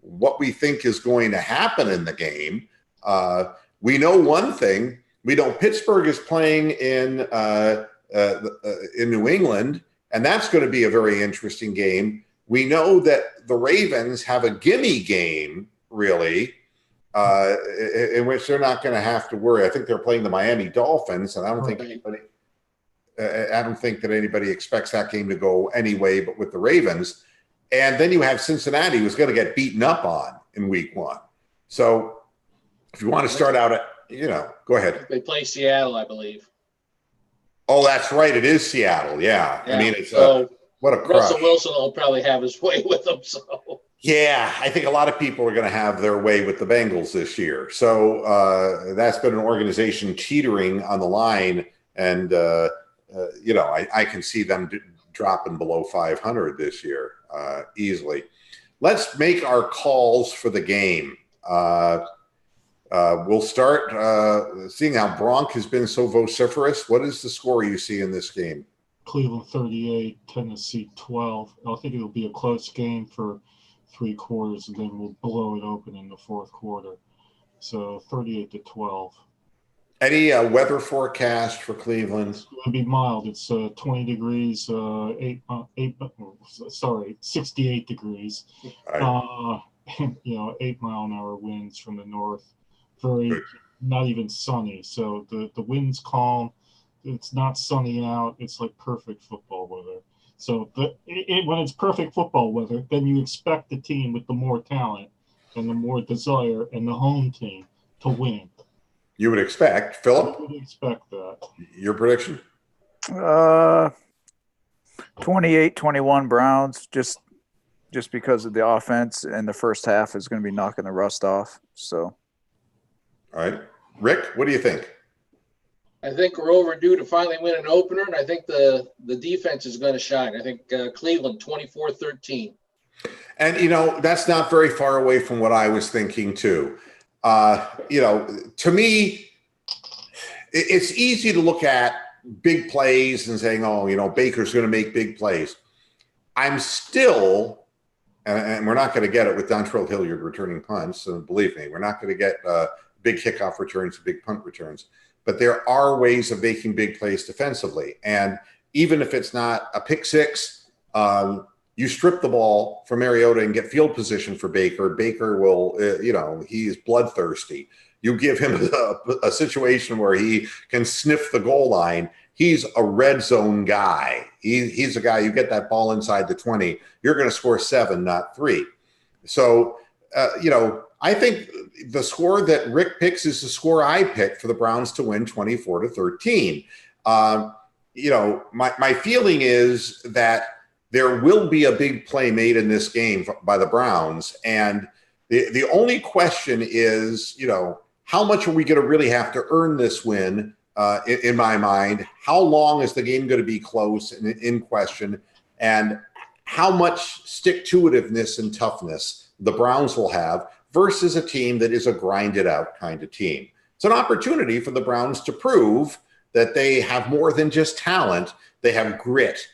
what we think is going to happen in the game. We know one thing. We know Pittsburgh is playing in New England, and that's going to be a very interesting game. We know that the Ravens have a gimme game, really, in which they're not going to have to worry. I think they're playing the Miami Dolphins, and I don't think that anybody expects that game to go any way but with the Ravens. And then you have Cincinnati, who's going to get beaten up on in week 1. So if you want to start out at, go ahead. They play Seattle, I believe. Oh, that's right. It is Seattle. Yeah. I mean, it's what a crush. Russell Wilson will probably have his way with them. So. Yeah, I think a lot of people are going to have their way with the Bengals this year. So that's been an organization teetering on the line. And, I can see them dropping below 500 this year easily. Let's make our calls for the game. We'll start seeing how Bronk has been so vociferous. What is the score you see in this game? Cleveland 38, Tennessee 12. I think it'll be a close game for 3 quarters, and then we'll blow it open in the 4th quarter. So 38-12. Any weather forecast for Cleveland? It's going to be mild. It's 20 degrees, 68 degrees. Right. 8-mile-an-hour winds from the north. Very Good. not even sunny. So the wind's calm. It's not sunny out. It's like perfect football weather. So when it's perfect football weather, then you expect the team with the more talent and the more desire and the home team to win. You would expect. Philip? You would expect that. Your prediction? 28-21 Browns, just because of the offense, and the first half is going to be knocking the rust off. So, all right. Rick, what do you think? I think we're overdue to finally win an opener, and I think the defense is going to shine. I think Cleveland 24-13. And, that's not very far away from what I was thinking, too. To me, it's easy to look at big plays and saying, Baker's going to make big plays. I'm still, and we're not going to get it with Dontrell Hilliard returning punts. And believe me, we're not going to get big kickoff returns, big punt returns. But there are ways of making big plays defensively. And even if it's not a pick six, you strip the ball from Mariota and get field position for Baker. Baker will, he's bloodthirsty. You give him a situation where he can sniff the goal line. He's a red zone guy. He's a guy, you get that ball inside the 20, you're going to score 7, not 3. So, I think the score that Rick picks is the score I picked for the Browns to win 24-13. My feeling is that there will be a big play made in this game by the Browns. And the only question is, how much are we going to really have to earn this win? In my mind, how long is the game going to be close and in question? And how much stick-to-itiveness and toughness the Browns will have versus a team that is a grind-it-out kind of team. It's an opportunity for the Browns to prove that they have more than just talent. They have grit.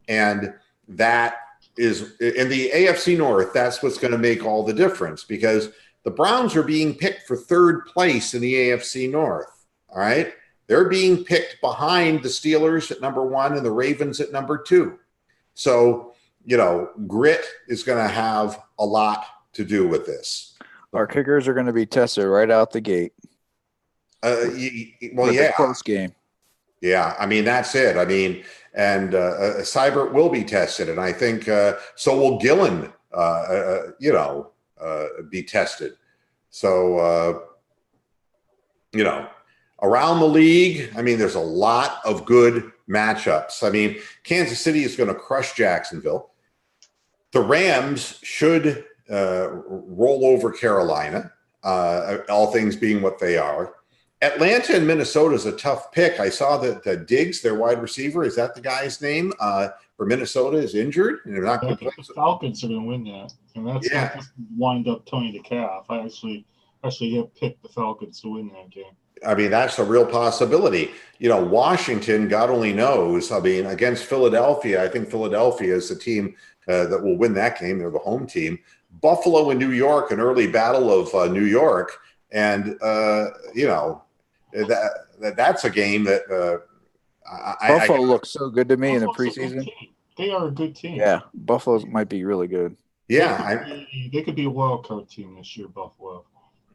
And that is, in the AFC North, that's what's going to make all the difference, because the Browns are being picked for 3rd place in the AFC North, all right? They're being picked behind the Steelers at number 1 and the Ravens at number 2. So, grit is going to have a lot to do with this. Our kickers are going to be tested right out the gate. Yeah. Close game. Yeah, that's it. And Seibert will be tested, and I think so will Gillen, be tested. So, around the league, there's a lot of good matchups. Kansas City is going to crush Jacksonville. The Rams should roll over Carolina, all things being what they are. Atlanta and Minnesota is a tough pick. I saw that Diggs, their wide receiver, is that the guy's name, for Minnesota, is injured. And they're not going to play. The Falcons are going to win that. And that's not just wind up Tony the Calf. I actually have picked the Falcons to win that game. That's a real possibility. Washington, God only knows. Against Philadelphia, I think Philadelphia is the team that will win that game. They're the home team. Buffalo and New York, an early battle of New York. And, that's a game that Buffalo looks so good to me in the preseason. They are a good team. Yeah, Buffalo might be really good. Yeah. They could be a wild card team this year, Buffalo.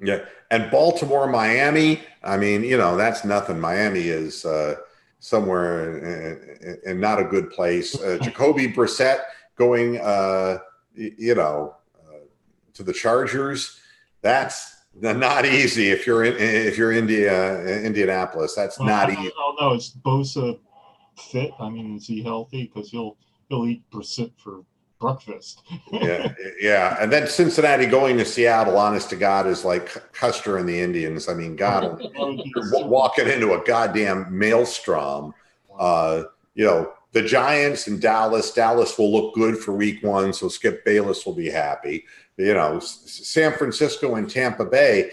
Yeah. And Baltimore, Miami, that's nothing. Miami is somewhere in not a good place. Jacoby Brissett going, to the Chargers. That's not easy if you're Indianapolis. That's not easy. No, it's Bosa fit. Is he healthy? Because he'll eat Brissett for breakfast. yeah. And then Cincinnati going to Seattle, honest to God, is like Custer and the Indians. You're walking into a goddamn maelstrom. the Giants and Dallas. Dallas will look good for week 1, so Skip Bayless will be happy. San Francisco and Tampa Bay.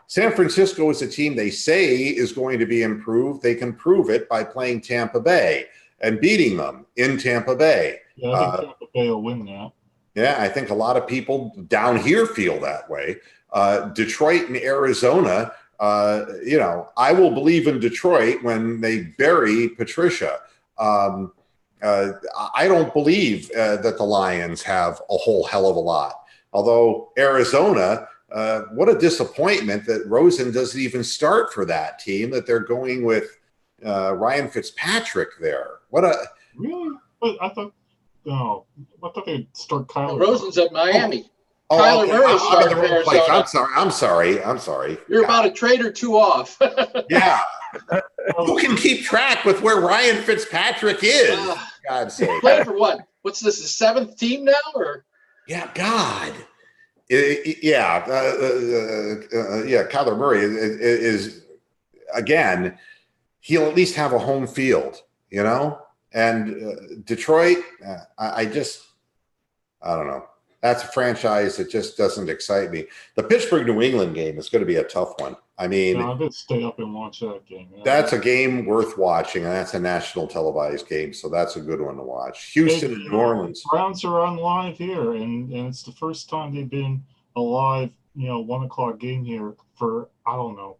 San Francisco is a team they say is going to be improved. They can prove it by playing Tampa Bay and beating them in Tampa Bay. Yeah, I think Tampa Bay will win that. Yeah, I think a lot of people down here feel that way. Detroit and Arizona, I will believe in Detroit when they bury Patricia. I don't believe that the Lions have a whole hell of a lot. Although Arizona, what a disappointment that Rosen doesn't even start for that team, that they're going with Ryan Fitzpatrick there. Really? But I thought they'd start Kyler. Rosen's at Miami. Oh, Kyler okay. Murray started I'm in the for wrong place. Arizona. I'm sorry. You're about a trade or two off. Yeah. Who can keep track with where Ryan Fitzpatrick is? God's sake. Playing for what? What's this, his 7th team now? Or Yeah, God. Kyler Murray is again, he'll at least have a home field, And Detroit, I don't know. That's a franchise that just doesn't excite me. The Pittsburgh-New England game is going to be a tough one. I mean, I did stay up and watch that game. Yeah. That's a game worth watching, and that's a national televised game, so that's a good one to watch. Houston and New Orleans. Browns are on live here, and it's the first time they've been a live, 1 o'clock game here for, I don't know.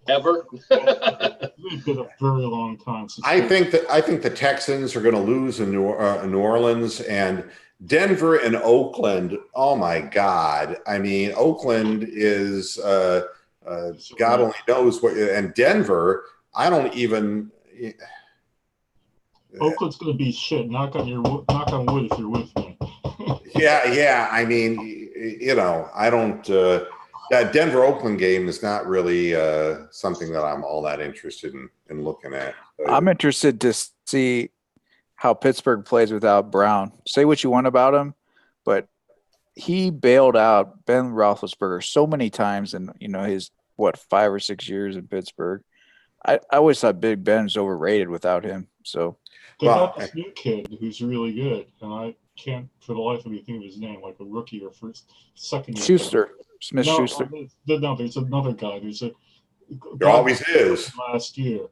Ever? It's been a very long time. I think the Texans are going to lose in New Orleans, and Denver and Oakland. Oh my God! I mean, Oakland is God only knows what. And Denver, I don't even. Oakland's going to be shit. Knock on wood if you're with me. Yeah. I mean, I don't. That Denver-Oakland game is not really something that I'm all that interested in looking at. I'm interested to see how Pittsburgh plays without Brown. Say what you want about him, but he bailed out Ben Roethlisberger so many times in his 5 or 6 years in Pittsburgh. I always thought Big Ben's overrated without him. So they got this new kid who's really good, and I can't for the life of me think of his name, like a rookie or second year. Schuster. Smith No, Schuster. No, there's another guy. There always is. Last year.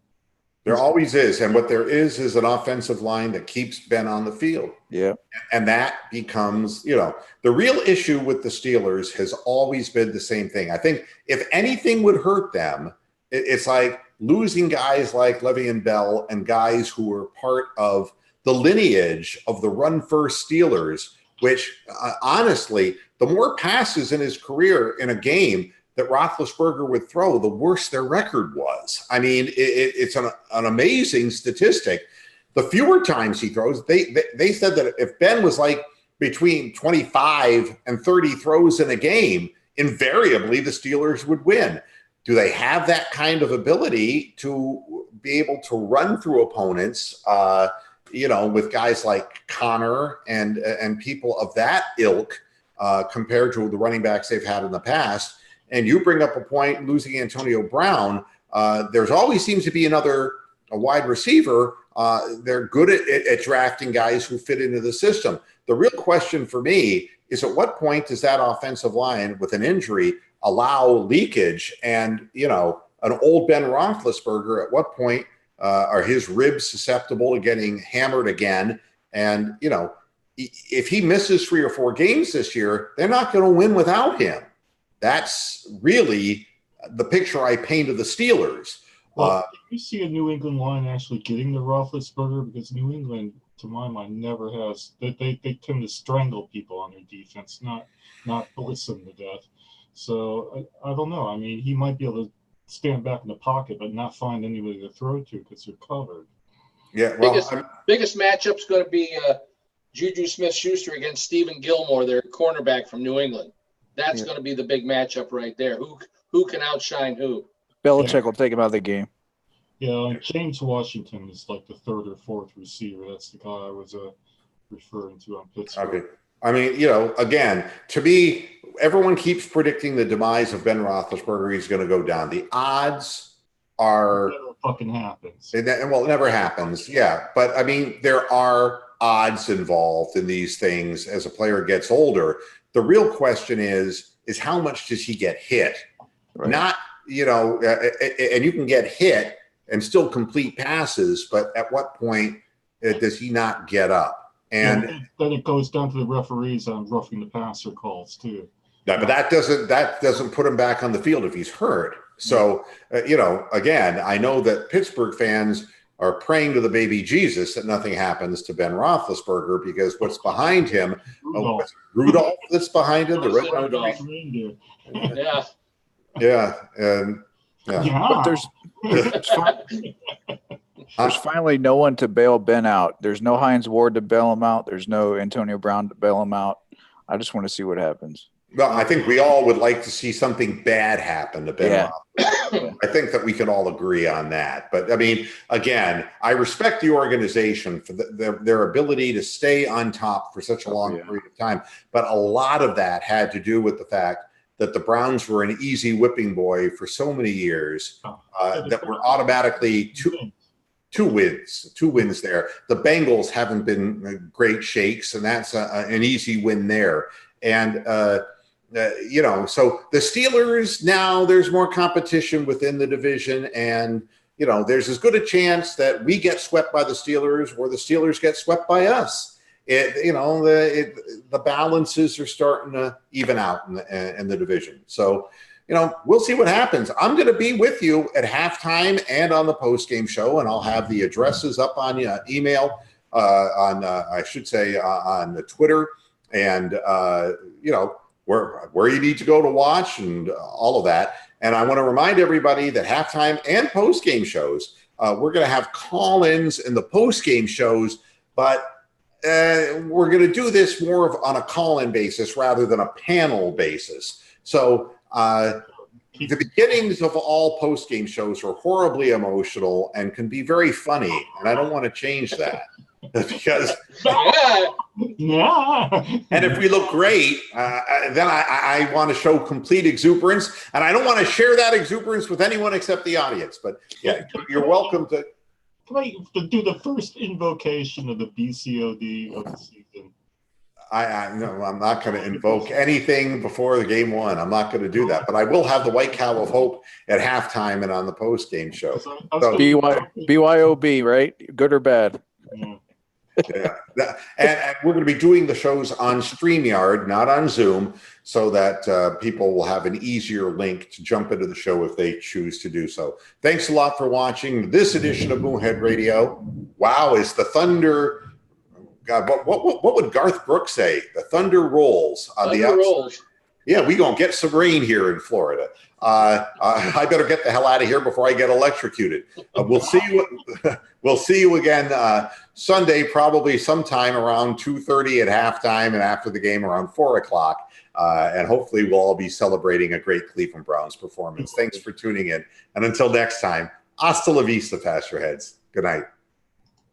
There always is. And what there is an offensive line that keeps Ben on the field. Yeah. And that becomes, the real issue with the Steelers has always been the same thing. I think if anything would hurt them, it's like losing guys like Le'Veon Bell and guys who were part of the lineage of the run-first Steelers, which honestly, the more passes in his career in a game that Roethlisberger would throw, the worse their record was. I mean, it's an amazing statistic. The fewer times he throws, they said that if Ben was like between 25 and 30 throws in a game, invariably the Steelers would win. Do they have that kind of ability to be able to run through opponents, with guys like Connor and people of that ilk compared to the running backs they've had in the past? And you bring up a point, losing Antonio Brown. There's always seems to be a wide receiver. They're good at drafting guys who fit into the system. The real question for me is at what point does that offensive line with an injury allow leakage? And, an old Ben Roethlisberger, at what point are his ribs susceptible to getting hammered again? And, if he misses 3 or 4 games this year, they're not going to win without him. That's really the picture I paint of the Steelers. Well, you see a New England line actually getting the Roethlisberger, because New England, to my mind, never has. They tend to strangle people on their defense, not blitz them to death. So I don't know. I mean, he might be able to stand back in the pocket, but not find anybody to throw to because they're covered. Yeah, well, biggest matchup's going to be Juju Smith-Schuster against Stephen Gilmore, their cornerback from New England. That's going to be the big matchup right there. Who can outshine who? Belichick will take him out of the game. Yeah, and James Washington is like the 3rd or 4th receiver. That's the guy I was referring to on Pittsburgh. Okay. I mean, again, to me, everyone keeps predicting the demise of Ben Roethlisberger. He's going to go down. The odds are fucking happens. Well, it never happens. Yeah. But I mean, there are odds involved in these things as a player gets older. The real question is how much does he get hit? Right. Not, and you can get hit and still complete passes, but at what point does he not get up? And then it goes down to the referees on roughing the passer calls too. No, but that doesn't put him back on the field if he's hurt. So, again, I know that Pittsburgh fans are praying to the baby Jesus that nothing happens to Ben Roethlisberger, because what's behind him, Rudolph that's behind him, the red-nosed reindeer. But there's finally no one to bail Ben out. There's no Hines Ward to bail him out. There's no Antonio Brown to bail him out. I just want to see what happens. Well, I think we all would like to see something bad happen to Ben Roethlisberger. I think that we can all agree on that. But, I mean, again, I respect the organization for their ability to stay on top for such a long period of time. But a lot of that had to do with the fact that the Browns were an easy whipping boy for so many years that were automatically two wins there. The Bengals haven't been great shakes, and that's an easy win there. And, so the Steelers, now there's more competition within the division, and, there's as good a chance that we get swept by the Steelers or the Steelers get swept by us. The balances are starting to even out in the division. So, we'll see what happens. I'm going to be with you at halftime and on the post-game show, and I'll have the addresses up on email, on the Twitter, and, where you need to go to watch and all of that. And I want to remind everybody that halftime and post-game shows, we're going to have call-ins in the post-game shows, but we're going to do this more of on a call-in basis rather than a panel basis. So the beginnings of all post-game shows are horribly emotional and can be very funny, and I don't want to change that. Because and if we look great, then I want to show complete exuberance, and I don't want to share that exuberance with anyone except the audience. But yeah, you're welcome to do the first invocation of the BCOD of the season. No, I'm not going to invoke anything before the game one. I'm not going to do that, but I will have the White Cow of Hope at halftime and on the post game show. So, BYOB, right? Good or bad? Yeah, and we're going to be doing the shows on StreamYard, not on Zoom, so that people will have an easier link to jump into the show if they choose to do so. Thanks a lot for watching this edition of Moonhead Radio. Wow, is the thunder? God, what would Garth Brooks say? The thunder rolls on the outside. Rolls. Yeah, we gonna get some rain here in Florida. I better get the hell out of here before I get electrocuted. We'll see you. We'll see you again Sunday, probably sometime around 2:30 at halftime, and after the game around 4:00. And hopefully, we'll all be celebrating a great Cleveland Browns performance. Thanks for tuning in, and until next time, hasta la vista, Pastor Heads. Good night.